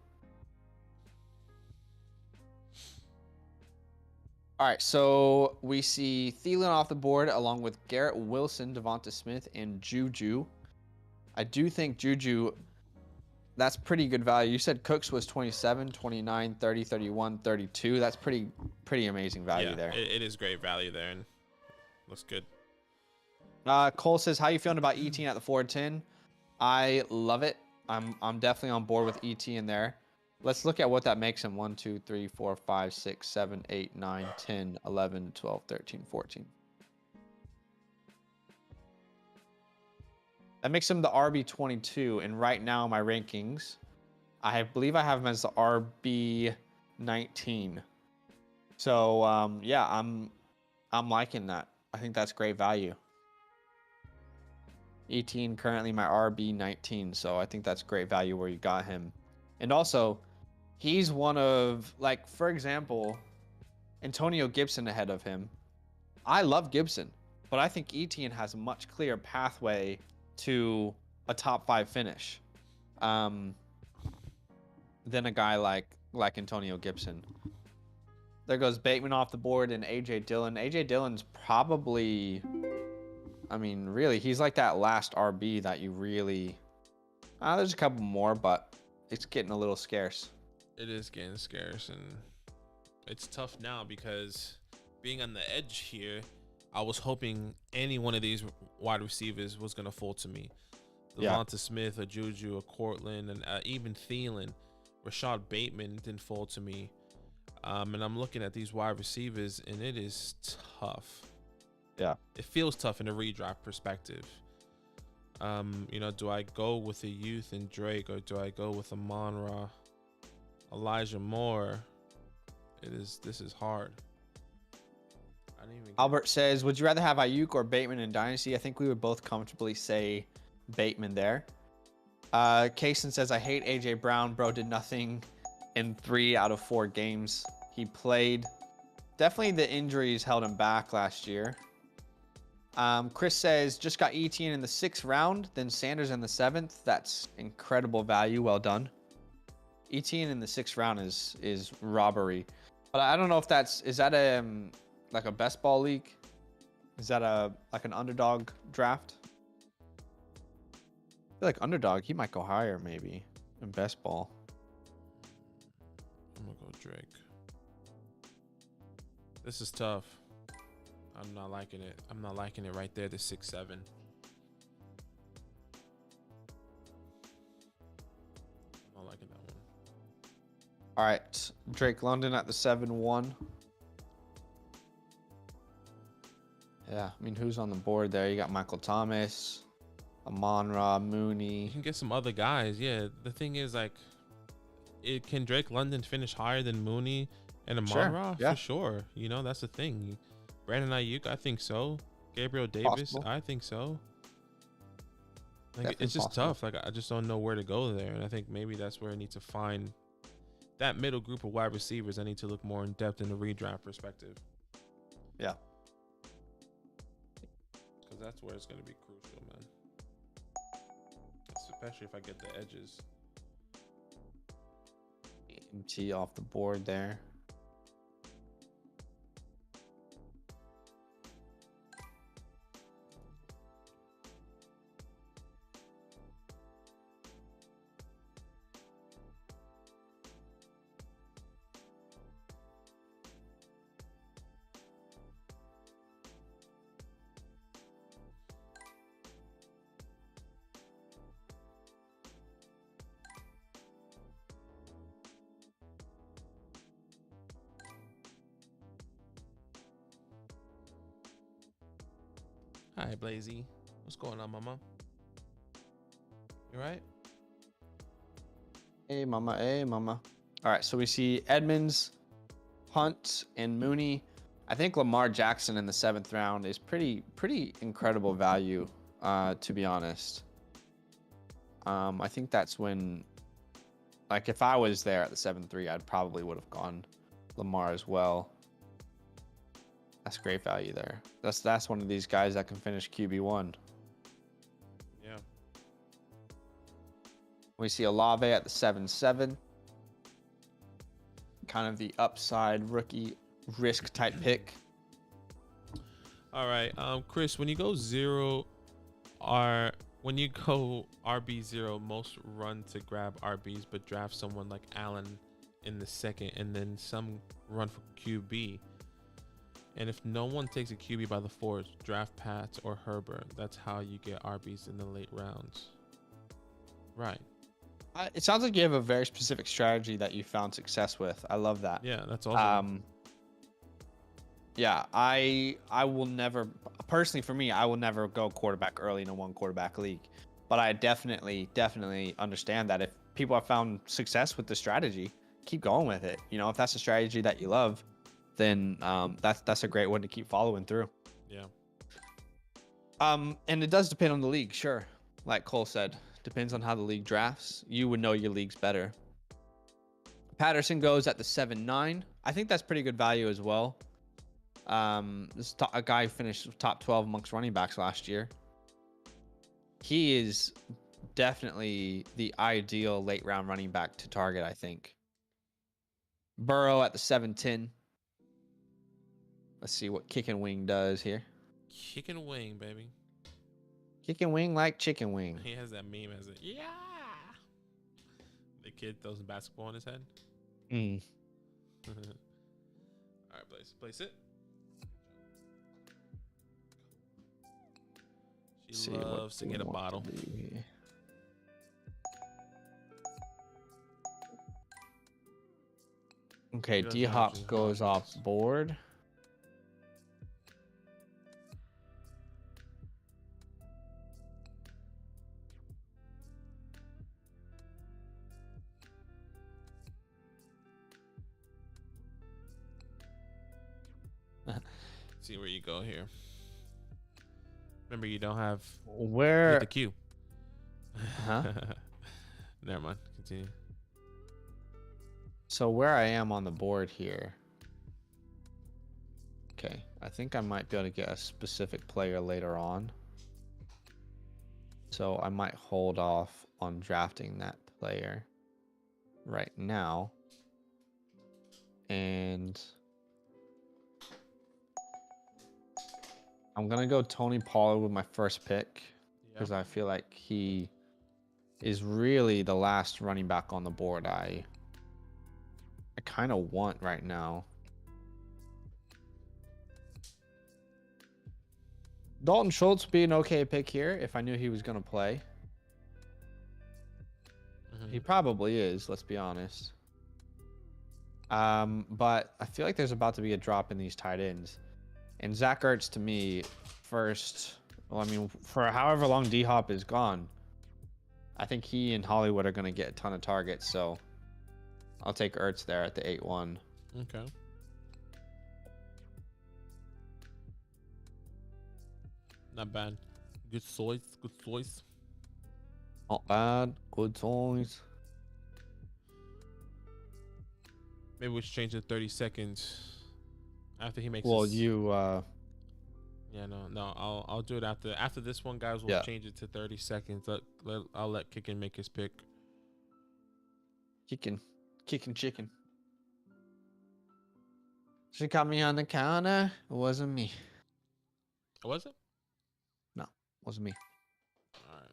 Speaker 2: All right, so we see Thielen off the board along with Garrett Wilson, Devonta Smith, and Juju. I do think Juju, that's pretty good value. You said Cooks was 27, 29, 30, 31, 32. That's pretty amazing value there.
Speaker 1: It is great value there, and looks good.
Speaker 2: Cole says, how you feeling about ET at the 410? I love it. I'm definitely on board with ET in there. Let's look at what that makes him. 1, 2, 3, 4, 5, 6, 7, 8, 9, 10, 11, 12, 13, 14. That makes him the RB22. And right now, my rankings, I believe I have him as the RB19. So, yeah, I'm liking that. I think that's great value. 18 currently my RB19, so I think that's great value where you got him. And also, he's one of, for example, Antonio Gibson ahead of him. I love Gibson, but I think Etienne has a much clearer pathway to a top 5 finish than a guy like Antonio Gibson. There goes Bateman off the board and AJ Dillon. AJ Dillon's probably, really, he's like that last RB that you really... there's a couple more, but it's getting a little scarce.
Speaker 1: It is getting scarce, and it's tough now because being on the edge here, I was hoping any one of these wide receivers was going to fall to me. Devonta Smith, a Juju, a Cortland, and even Thielen. Rashad Bateman didn't fall to me. And I'm looking at these wide receivers, and it is tough.
Speaker 2: Yeah.
Speaker 1: It feels tough in a redraft perspective. You know, do I go with a youth and Drake, or do I go with a Monra, Elijah Moore? This is hard. I didn't even
Speaker 2: Albert says, would you rather have Ayuk or Bateman in Dynasty? I think we would both comfortably say Bateman there. Kaysen says, I hate AJ Brown. Bro did nothing in 3 out of 4 games he played. Definitely the injuries held him back last year. Chris says, just got Etienne in the 6th round, then Sanders in the 7th. That's incredible value. Well done. Etienne in the 6th round is robbery. But I don't know if is that like a best ball league? Is that like an underdog draft? I feel like underdog, he might go higher maybe in best ball.
Speaker 1: I'm gonna go Drake. This is tough. I'm not liking it. I'm not liking it right there, the 6-7. I'm not liking that one.
Speaker 2: All right, Drake London at the 7-1. Yeah, I mean, who's on the board there? You got Michael Thomas, Amon-Ra, Mooney.
Speaker 1: You can get some other guys. Yeah, the thing is, like, can Drake London finish higher than Mooney and Amon-Ra?
Speaker 2: Yeah.
Speaker 1: For sure. You know, that's the thing. Brandon Ayuk, I think so. Gabriel Davis,
Speaker 2: Possible.
Speaker 1: I think so. Like,
Speaker 2: Definitely
Speaker 1: it's just
Speaker 2: possible.
Speaker 1: tough. Like, I just don't know where to go there. And I think maybe that's where I need to find that middle group of wide receivers. I need to look more in depth in the redraft perspective.
Speaker 2: Yeah.
Speaker 1: Because that's where it's going to be crucial, man. Especially if I get the edges.
Speaker 2: MT off the board there.
Speaker 1: Hi, Blazy. What's going on, mama? You right?
Speaker 2: Hey, mama. Hey, mama. All right, so we see Edmonds, Hunt, and Mooney. I think Lamar Jackson in the 7th round is pretty incredible value, to be honest. I think that's when, like, if I was there at the 7-3, I'd probably would have gone Lamar as well. That's great value there. That's one of these guys that can finish QB1.
Speaker 1: Yeah.
Speaker 2: We see Olave at the 7-7. Kind of the upside rookie risk type pick.
Speaker 1: All right, Chris, when you go RB0, most run to grab RBs, but draft someone like Allen in the 2nd, and then some run for QB. And if no one takes a QB by the 4th, draft Pats or Herbert. That's how you get RBs in the late rounds. Right.
Speaker 2: It sounds like you have a very specific strategy that you found success with. I love that.
Speaker 1: Yeah, that's awesome.
Speaker 2: Yeah, I will never, personally for me, I will never go quarterback early in a 1 quarterback league. But I definitely understand that if people have found success with the strategy, keep going with it. You know, if that's a strategy that you love, then that's a great one to keep following through.
Speaker 1: Yeah.
Speaker 2: And it does depend on the league, sure. Like Cole said, depends on how the league drafts. You would know your leagues better. Patterson goes at the 7-9. I think that's pretty good value as well. This is a guy who finished top 12 amongst running backs last year. He is definitely the ideal late round running back to target, I think. Burrow at the 7-10. Let's see what Kick and Wing does here.
Speaker 1: Kick and wing, baby.
Speaker 2: Kick and Wing like chicken wing.
Speaker 1: He has that meme as a yeah. The kid throws a basketball on his head.
Speaker 2: Mm.
Speaker 1: All right, place it. She loves to get a bottle.
Speaker 2: Okay, D-Hop goes off board.
Speaker 1: see where you go here. Remember, you don't have
Speaker 2: Where?
Speaker 1: hit the Q.
Speaker 2: Huh?
Speaker 1: Never mind. Continue.
Speaker 2: So where I am on the board here. Okay, I think I might be able to get a specific player later on. So I might hold off on drafting that player right now. And I'm going to go Tony Pollard with my first pick because I feel like he is really the last running back on the board I kind of want right now. Dalton Schultz would be an okay pick here if I knew he was going to play. He probably is, let's be honest. But I feel like there's about to be a drop in these tight ends. And Zach Ertz, to me, first, well, I mean, for however long D-Hop is gone, I think he and Hollywood are going to get a ton of targets. So I'll take Ertz there at the 8-1.
Speaker 1: Okay. Not bad. Good choice. Good choice.
Speaker 2: Not bad. Good choice.
Speaker 1: Maybe we should change it to 30 seconds after he makes.
Speaker 2: Well,
Speaker 1: his...
Speaker 2: you.
Speaker 1: Yeah, no. I'll do it after this one, guys. We'll change it to 30 seconds. I'll let Kickin make his pick.
Speaker 2: Kicking chicken. She caught me on the counter. It wasn't me.
Speaker 1: Was it?
Speaker 2: No, it wasn't me.
Speaker 1: All right.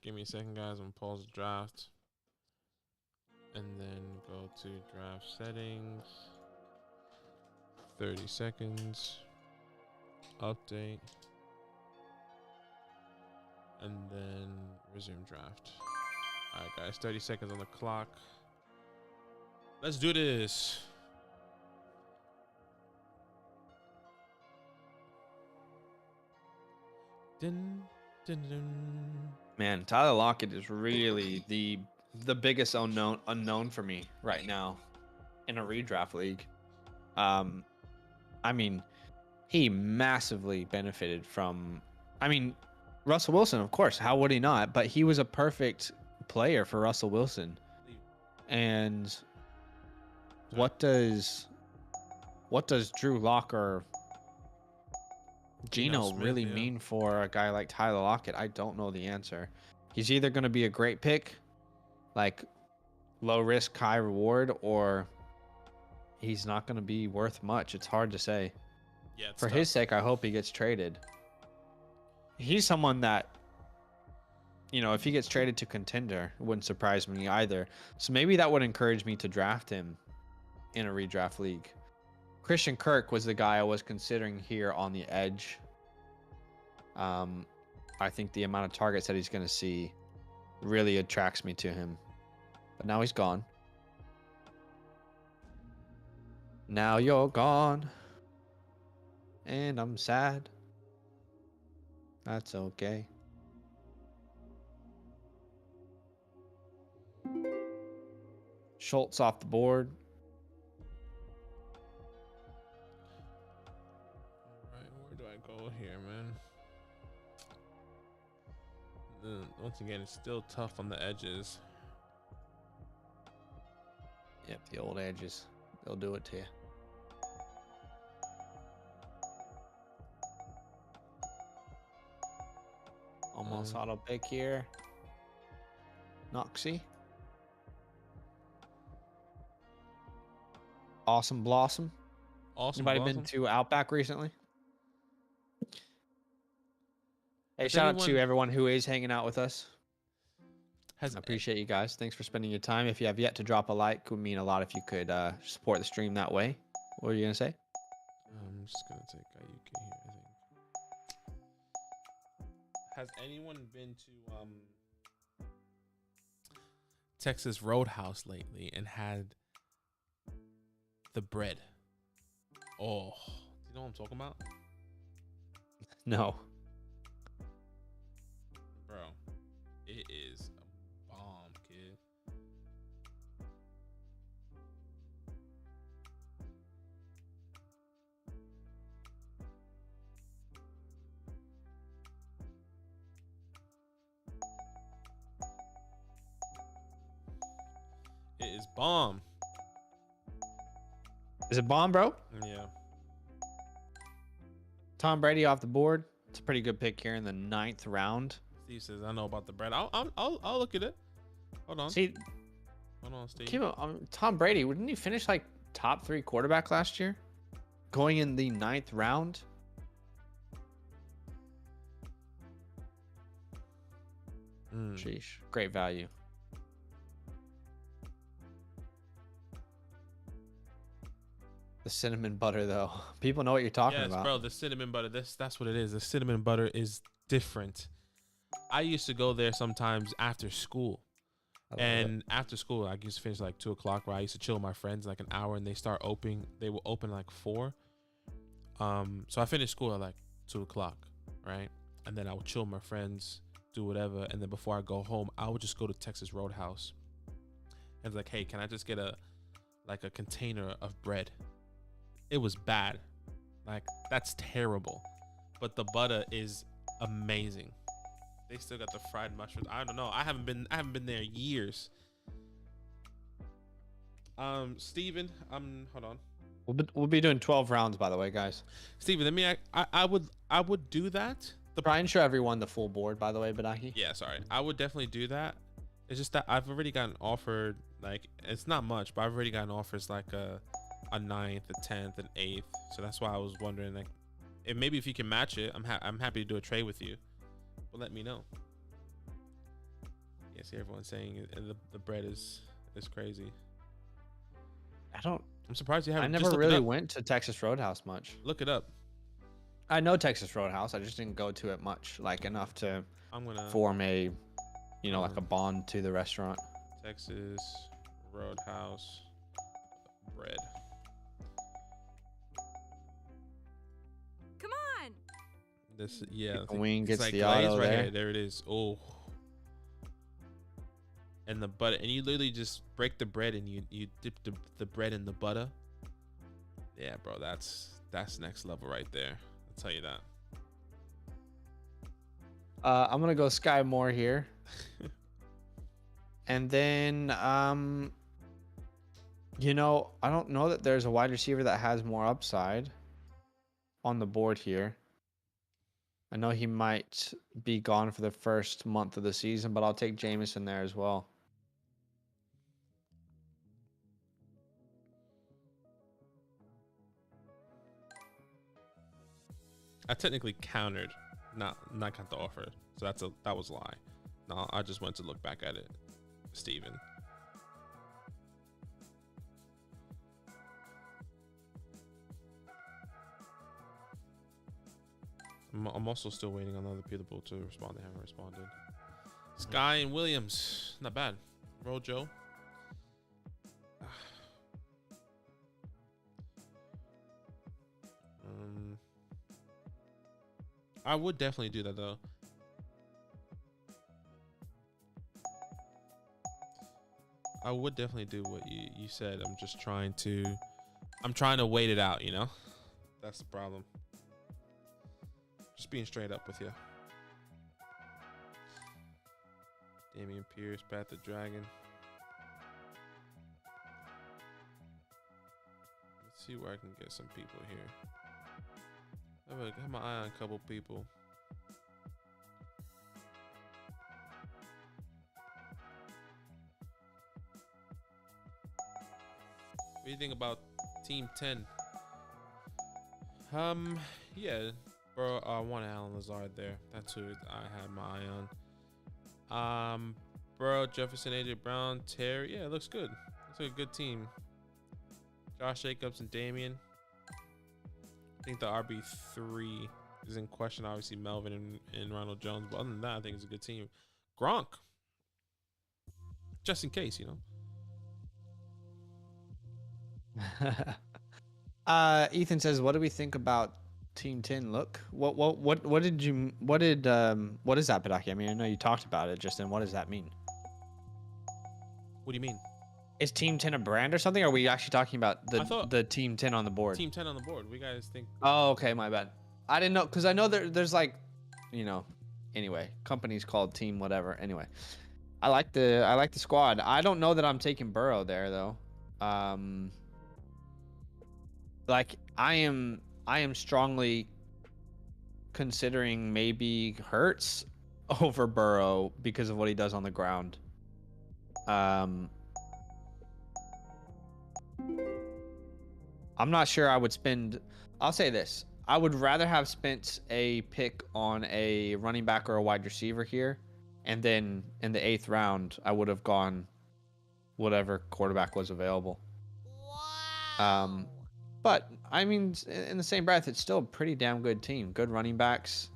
Speaker 1: Give me a second, guys. I'm gonna pause the draft. And then go to draft settings. 30 seconds. Update. And then resume draft. Alright, guys. 30 seconds on the clock. Let's do this. Dun, dun, dun.
Speaker 2: Man, Tyler Lockett is really the biggest unknown for me right now in a redraft league. I mean, he massively benefited from. I mean, Russell Wilson, of course. How would he not? But he was a perfect player for Russell Wilson. And what does Drew Lock or Geno
Speaker 1: Smith,
Speaker 2: really mean for a guy like Tyler Lockett? I don't know the answer. He's either going to be a great pick, like low risk, high reward, or he's not going to be worth much. It's hard to say.
Speaker 1: Yeah,
Speaker 2: for his sake, I hope he gets traded. He's someone that, if he gets traded to contender, it wouldn't surprise me either. So maybe that would encourage me to draft him in a redraft league. Christian Kirk was the guy I was considering here on the edge. I think the amount of targets that he's going to see really attracts me to him. But now he's gone. Now you're gone. And I'm sad. That's okay. Schultz off the board.
Speaker 1: All right, where do I go here, man? Once again, it's still tough on the edges.
Speaker 2: Yep, the old edges. They'll do it to you. Almost auto pick here. Noxie. Awesome Blossom. Anybody been to Outback recently? Hey, shout out to everyone who is hanging out with us. I appreciate you guys. Thanks for spending your time. If you have yet to drop a like, it would mean a lot if you could support the stream that way. What were you going to say?
Speaker 1: I'm just going to take Ayuki here, I think. Has anyone been to Texas Roadhouse lately and had the bread? Oh, do you know what I'm talking about?
Speaker 2: No.
Speaker 1: Bro, it is a bomb, kid. is bomb.
Speaker 2: Is it bomb, bro?
Speaker 1: Yeah.
Speaker 2: Tom Brady off the board. It's a pretty good pick here in the 9th round.
Speaker 1: Steve says, "I know about the bread. I'll look at it. Hold on.
Speaker 2: See,
Speaker 1: Hold on, Steve.
Speaker 2: Tom Brady, wouldn't he finish like top 3 quarterback last year? Going in the 9th round? Sheesh. Great value. The cinnamon butter, though. People know what you're talking about.
Speaker 1: Yes, bro. The cinnamon butter. That's what it is. The cinnamon butter is different. I used to go there sometimes after school. And after school, I used to finish like 2 o'clock, where I used to chill with my friends like an hour, and they will open like 4. So I finished school at like 2 o'clock, right? And then I would chill with my friends, do whatever, and then before I go home, I would just go to Texas Roadhouse. And it's like, hey, can I just get a container of bread? It was bad, like that's terrible, but the butter is amazing. They still got the fried mushrooms. I don't know. I haven't been there years. Steven, hold on.
Speaker 2: We'll be doing 12 rounds, by the way, guys.
Speaker 1: Steven, I would do that.
Speaker 2: Try and show everyone the full board, by the way, Badaki.
Speaker 1: Yeah, sorry. I would definitely do that. It's just that I've already gotten offered, like, it's not much, but I've already gotten offers like a 9th, a 10th, an 8th. So that's why I was wondering, like, maybe if you can match it, I'm happy to do a trade with you. But let me know. Yeah, see, everyone's saying the bread is crazy.
Speaker 2: I'm
Speaker 1: surprised you haven't.
Speaker 2: I never really went to Texas Roadhouse much.
Speaker 1: Look it up.
Speaker 2: I know Texas Roadhouse. I just didn't go to it much, like enough to form a, like a bond to the restaurant.
Speaker 1: Texas Roadhouse bread.
Speaker 3: Come on.
Speaker 1: This, yeah.
Speaker 2: The wing gets
Speaker 1: like
Speaker 2: the auto
Speaker 1: right
Speaker 2: there.
Speaker 1: Here. There it is. Oh. And the butter, and you literally just break the bread and you dip the bread in the butter. Yeah, bro, that's next level right there. I'll tell you that.
Speaker 2: I'm gonna go Sky Moore here. And then I don't know that there's a wide receiver that has more upside on the board here. I know he might be gone for the first month of the season, but I'll take Jameson there as well.
Speaker 1: I technically countered, not got the offer, so that was a lie. No, I just went to look back at it, Steven. I'm also still waiting on other people to respond. They haven't responded. Sky and Williams, not bad. Roll Joe. I would definitely do that though. I would definitely do what you said. I'm trying to wait it out, That's the problem. Just being straight up with you. Damian Pierce, Pat the Dragon. Let's see where I can get some people here. I have my eye on a couple people. What do you think about Team 10? Yeah, bro. I want Alan Lazard there. That's who I had my eye on. Bro, Jefferson, AJ Brown, Terry. Yeah, it looks good. Looks like a good team. Josh Jacobs and Damian. I think the RB3 is in question. Obviously, Melvin and Ronald Jones. But other than that, I think it's a good team. Gronk. Just in case,
Speaker 2: Ethan says, "What do we think about Team 10 look? What is that, Padaki? I mean, I know you talked about it just then. What does that mean?
Speaker 1: What do you mean?
Speaker 2: Is Team 10 a brand or something? Or are we actually talking about the Team 10 on the board?
Speaker 1: Team 10 on the board. We guys think.
Speaker 2: Oh, okay, my bad. I didn't know, because I know there's like, anyway, companies called Team whatever. Anyway, I like the squad. I don't know that I'm taking Burrow there though. Like I am strongly considering maybe Hurts over Burrow because of what he does on the ground. I'm not sure I would spend. I'll say this: I would rather have spent a pick on a running back or a wide receiver here, and then in the 8th round, I would have gone whatever quarterback was available. Wow. But I mean, in the same breath, it's still a pretty damn good team. Good running backs.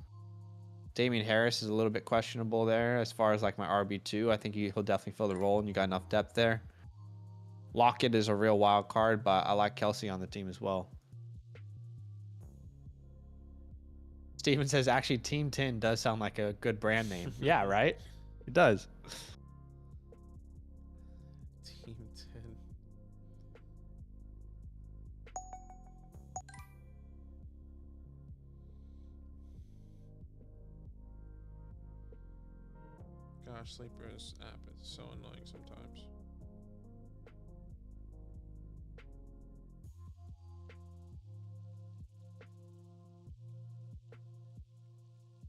Speaker 2: Damian Harris is a little bit questionable there as far as like my RB2. I think he'll definitely fill the role, and you got enough depth there. Lockett is a real wild card, but I like Kelsey on the team as well. Steven says, actually, Team 10 does sound like a good brand name. Yeah, right? It does.
Speaker 1: Team 10. Gosh, Sleeper's app is so annoying sometimes.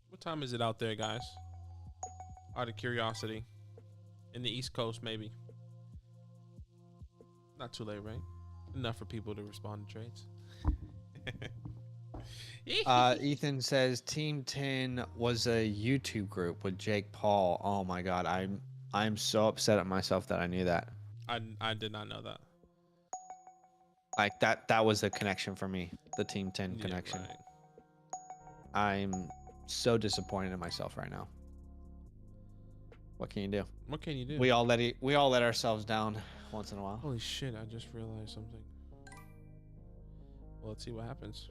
Speaker 1: What time is it out there, guys? Out of curiosity. In the East Coast, maybe. Not too late, right? Enough for people to respond to trades.
Speaker 2: Ethan says Team 10 was a YouTube group with Jake Paul. Oh my god, I'm so upset at myself that I knew that.
Speaker 1: I did not know that.
Speaker 2: Like that was the connection for me, the Team 10 connection.
Speaker 1: Right.
Speaker 2: I'm so disappointed in myself right now. What can you do?
Speaker 1: What can you do?
Speaker 2: We all let ourselves down once in a while.
Speaker 1: Holy shit, I just realized something. Well, let's see what happens.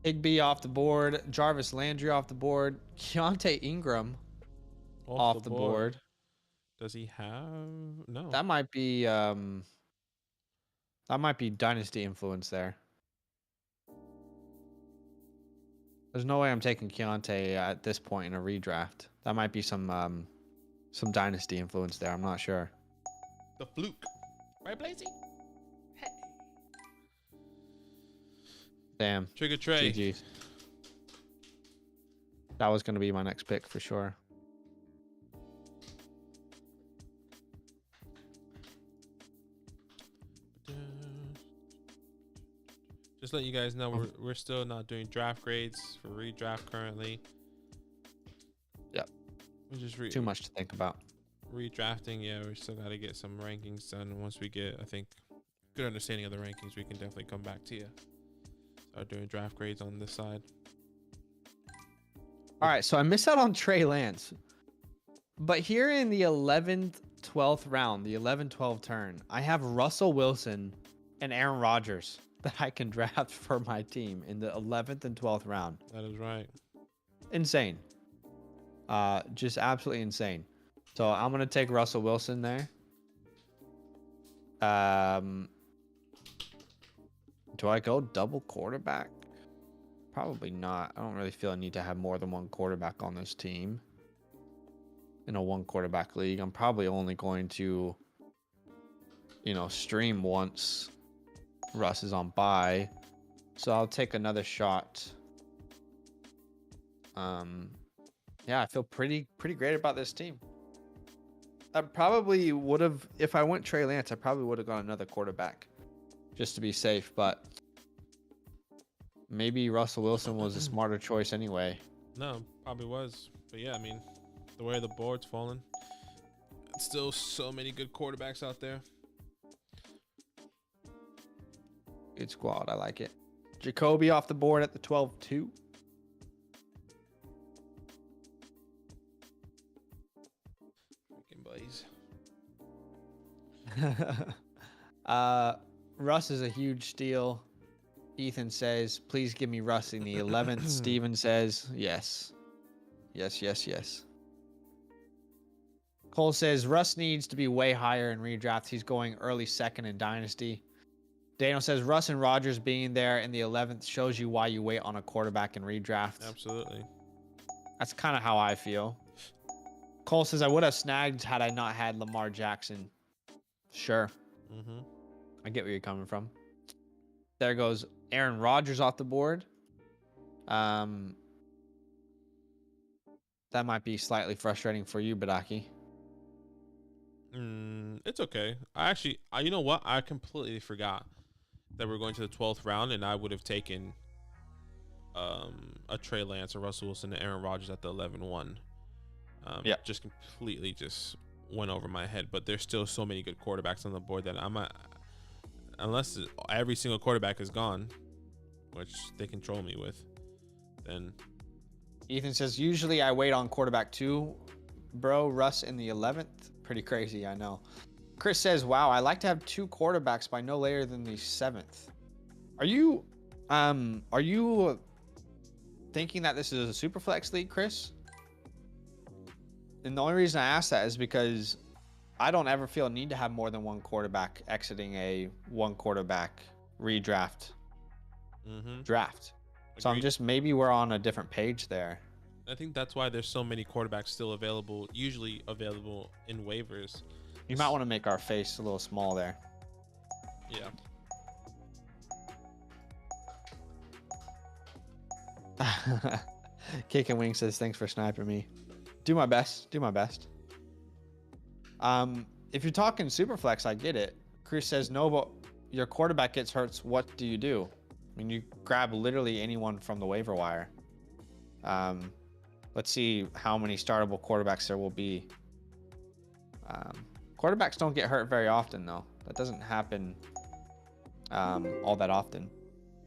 Speaker 2: Higby off the board. Jarvis Landry off the board. Keontae Ingram off the board.
Speaker 1: Does he have? No.
Speaker 2: That might be dynasty influence there. There's no way I'm taking Keontae at this point in a redraft. That might be some dynasty influence there. I'm not sure.
Speaker 1: The fluke. Right, Blazy? Hey.
Speaker 2: Damn.
Speaker 1: Trigger Trey.
Speaker 2: GG's. That was going to be my next pick for sure.
Speaker 1: Just let you guys know we're still not doing draft grades for redraft currently.
Speaker 2: Yep.
Speaker 1: Which is
Speaker 2: too much to think about.
Speaker 1: Redrafting, yeah, we still got to get some rankings done. Once we get, I think, good understanding of the rankings, we can definitely come back to you. Start doing draft grades on this side.
Speaker 2: All right, so I missed out on Trey Lance. But here in the 11th, 12th round, the 11-12 turn, I have Russell Wilson and Aaron Rodgers that I can draft for my team in the 11th and 12th round.
Speaker 1: That is right.
Speaker 2: Insane. Just absolutely insane. So I'm going to take Russell Wilson there. Do I go double quarterback? Probably not. I don't really feel a need to have more than one quarterback on this team. In a one quarterback league, I'm probably only going to, stream once Russ is on bye. So I'll take another shot. Yeah, I feel pretty great about this team. I probably would have, if I went Trey Lance, I probably would have gone another quarterback just to be safe, but maybe Russell Wilson was a smarter choice anyway.
Speaker 1: No, probably was. But yeah, I mean, the way the board's falling, still so many good quarterbacks out there.
Speaker 2: Good squad. I like it. Jacoby off the board at the 12-2.
Speaker 1: Freaking Blaze.
Speaker 2: Russ is a huge steal. Ethan says, please give me Russ in the 11th. Steven says, yes. Yes. Cole says, Russ needs to be way higher in redraft. He's going early second in Dynasty. Daniel says, Russ and Rodgers being there in the 11th shows you why you wait on a quarterback in redraft.
Speaker 1: Absolutely.
Speaker 2: That's kind of how I feel. Cole says I would have snagged had I not had Lamar Jackson. Sure,
Speaker 1: Mm-hmm.
Speaker 2: I get where you're coming from. There goes Aaron Rodgers off the board. That might be slightly frustrating for you, Badaki.
Speaker 1: It's okay. You know what? I completely forgot that we're going to the 12th round, and I would have taken a Trey Lance, a Russell Wilson, and Aaron Rodgers at the 11-1.
Speaker 2: Yeah.
Speaker 1: Just completely just went over my head. But there's still so many good quarterbacks on the board that unless every single quarterback is gone, which they control me with, then.
Speaker 2: Ethan says, usually I wait on quarterback 2, bro. Russ in the 11th. Pretty crazy, I know. Chris says, wow, I like to have 2 quarterbacks by no later than the 7th. Are you thinking that this is a super flex league, Chris? And the only reason I ask that is because I don't ever feel a need to have more than 1 quarterback exiting a 1 quarterback redraft draft. So I'm just, maybe we're on a different page there.
Speaker 1: I think that's why there's so many quarterbacks still available, usually available in waivers.
Speaker 2: You might want to make our face a little small there.
Speaker 1: Yeah.
Speaker 2: Cake and Wing says, thanks for sniping me. Do my best. Do my best. If you're talking Superflex, I get it. Chris says, no, but your quarterback gets hurt. What do you do? I mean, you grab literally anyone from the waiver wire. Let's see how many startable quarterbacks there will be. Quarterbacks don't get hurt very often, though. That doesn't happen all that often.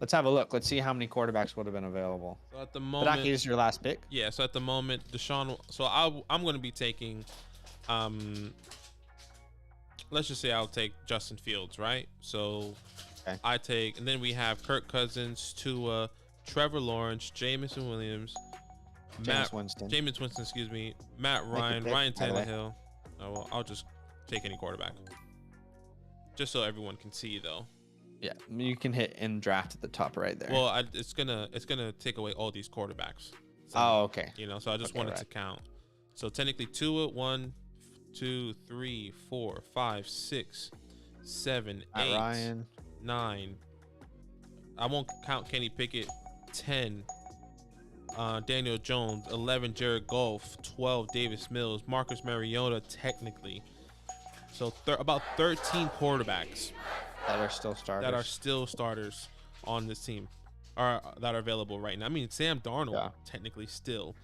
Speaker 2: Let's have a look. Let's see how many quarterbacks would have been available.
Speaker 1: So at the moment,
Speaker 2: Badaki is your last pick.
Speaker 1: Yeah. So at the moment, Deshaun. So I'm going to be taking. Let's just say I'll take Justin Fields, right? So
Speaker 2: Okay.
Speaker 1: I take, and then we have Kirk Cousins, Tua, Trevor Lawrence, Jameson Williams,
Speaker 2: Jameis Winston.
Speaker 1: Jameis Winston, excuse me, Matt Ryan,
Speaker 2: pick,
Speaker 1: Ryan
Speaker 2: by the way.
Speaker 1: Tannehill. Oh, well, I'll just take any quarterback, just so everyone can see, though.
Speaker 2: Yeah, you can hit in draft at the top right there.
Speaker 1: Well, it's gonna take away all these quarterbacks. So,
Speaker 2: oh, okay.
Speaker 1: You know, so I just
Speaker 2: Okay,
Speaker 1: wanted
Speaker 2: right.
Speaker 1: to count. So technically, Tua 1, 2, 3, 4, 5, 6, 7,
Speaker 2: Matt
Speaker 1: 8,
Speaker 2: Ryan.
Speaker 1: 9. I won't count Kenny Pickett. 10. Daniel Jones. 11. Jared Goff. 12. Davis Mills. Marcus Mariota. Technically, so about 13 quarterbacks
Speaker 2: That are still starters.
Speaker 1: on this team, that are available right now. I mean, Sam Darnold,
Speaker 2: Yeah.
Speaker 1: technically still,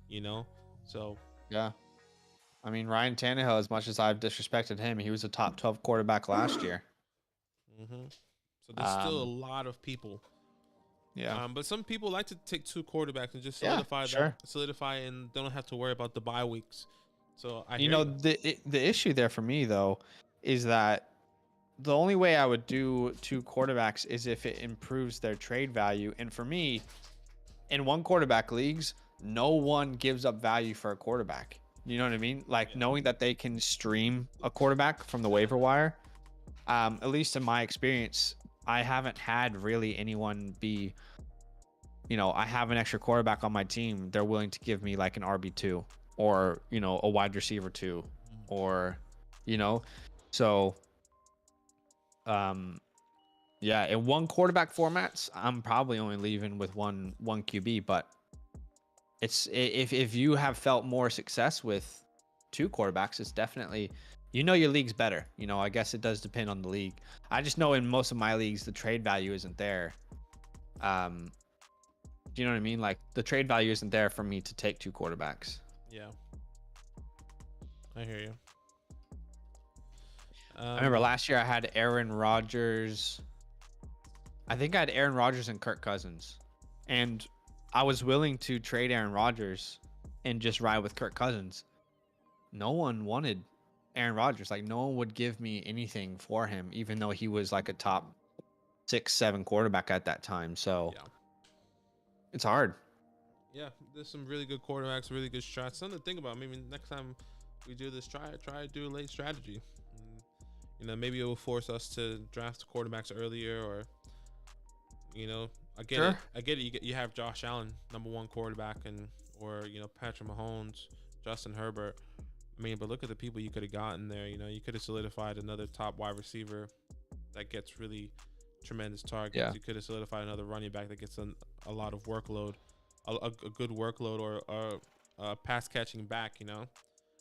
Speaker 1: you know. So
Speaker 2: Yeah. I mean, Ryan Tannehill, as much as I've disrespected him, he was a top 12 quarterback last year.
Speaker 1: So there's still a lot of people.
Speaker 2: Yeah.
Speaker 1: But some people like to take 2 quarterbacks and just
Speaker 2: Yeah,
Speaker 1: solidify, and they don't have to worry about the bye weeks. So
Speaker 2: the issue there for me though is that the only way I would do 2 quarterbacks is if it improves their trade value. And for me, in 1 quarterback leagues, no one gives up value for a quarterback. You know what I mean? Like knowing that they can stream a quarterback from the waiver wire. At least in my experience, I haven't had really anyone be, I have an extra quarterback on my team. They're willing to give me like an RB2 or, a wide receiver 2 or, so, yeah, in 1 quarterback formats, I'm probably only leaving with one QB, but it's, if you have felt more success with 2 quarterbacks, it's definitely, your league's better. I guess it does depend on the league. I just know in most of my leagues, the trade value isn't there. Do you know what I mean? Like the trade value isn't there for me to take 2 quarterbacks.
Speaker 1: Yeah, I hear you.
Speaker 2: I remember last year I had Aaron Rodgers. I think I had Aaron Rodgers and Kirk Cousins. And I was willing to trade Aaron Rodgers and just ride with Kirk Cousins. No one wanted Aaron Rodgers. Like no one would give me anything for him, even though he was like a top 6-7 quarterback at that time. So
Speaker 1: yeah,
Speaker 2: it's hard.
Speaker 1: Yeah, there's some really good quarterbacks, really good shots. Something to think about. Maybe next time we do this, try to do a late strategy. Maybe it will force us to draft quarterbacks earlier, or I get it. You have Josh Allen, number 1 quarterback, or Patrick Mahomes, Justin Herbert. I mean, but look at the people you could have gotten there. You know, you could have solidified another top wide receiver that gets really tremendous targets.
Speaker 2: Yeah.
Speaker 1: You could have solidified another running back that gets a lot of workload, a good workload, or a pass catching back, you know,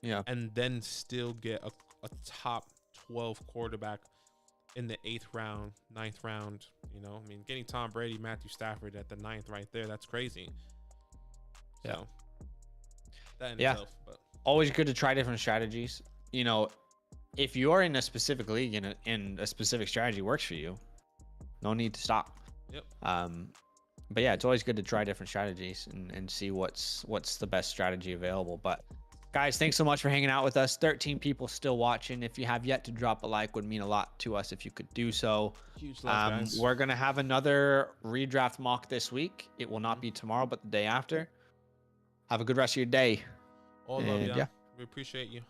Speaker 2: Yeah.
Speaker 1: and then still get a top 12 quarterback in the 8th round, 9th round. You know, I mean, getting Tom Brady, Matthew Stafford at the 9th right there, that's crazy.
Speaker 2: Yeah.
Speaker 1: So that in
Speaker 2: Yeah.
Speaker 1: itself, but
Speaker 2: Always good to try different strategies. You know, if you're in a specific league and a specific strategy works for you, no need to stop.
Speaker 1: Yep.
Speaker 2: But yeah, it's always good to try different strategies and see what's the best strategy available. But guys, thanks so much for hanging out with us. 13 people still watching. If you have yet to drop a like, would mean a lot to us if you could do so.
Speaker 1: Huge love, guys.
Speaker 2: We're gonna have another redraft mock this week. It will not be tomorrow, but the day after. Have a good rest of your day.
Speaker 1: All love,
Speaker 2: And
Speaker 1: yeah.
Speaker 2: yeah.
Speaker 1: We appreciate you.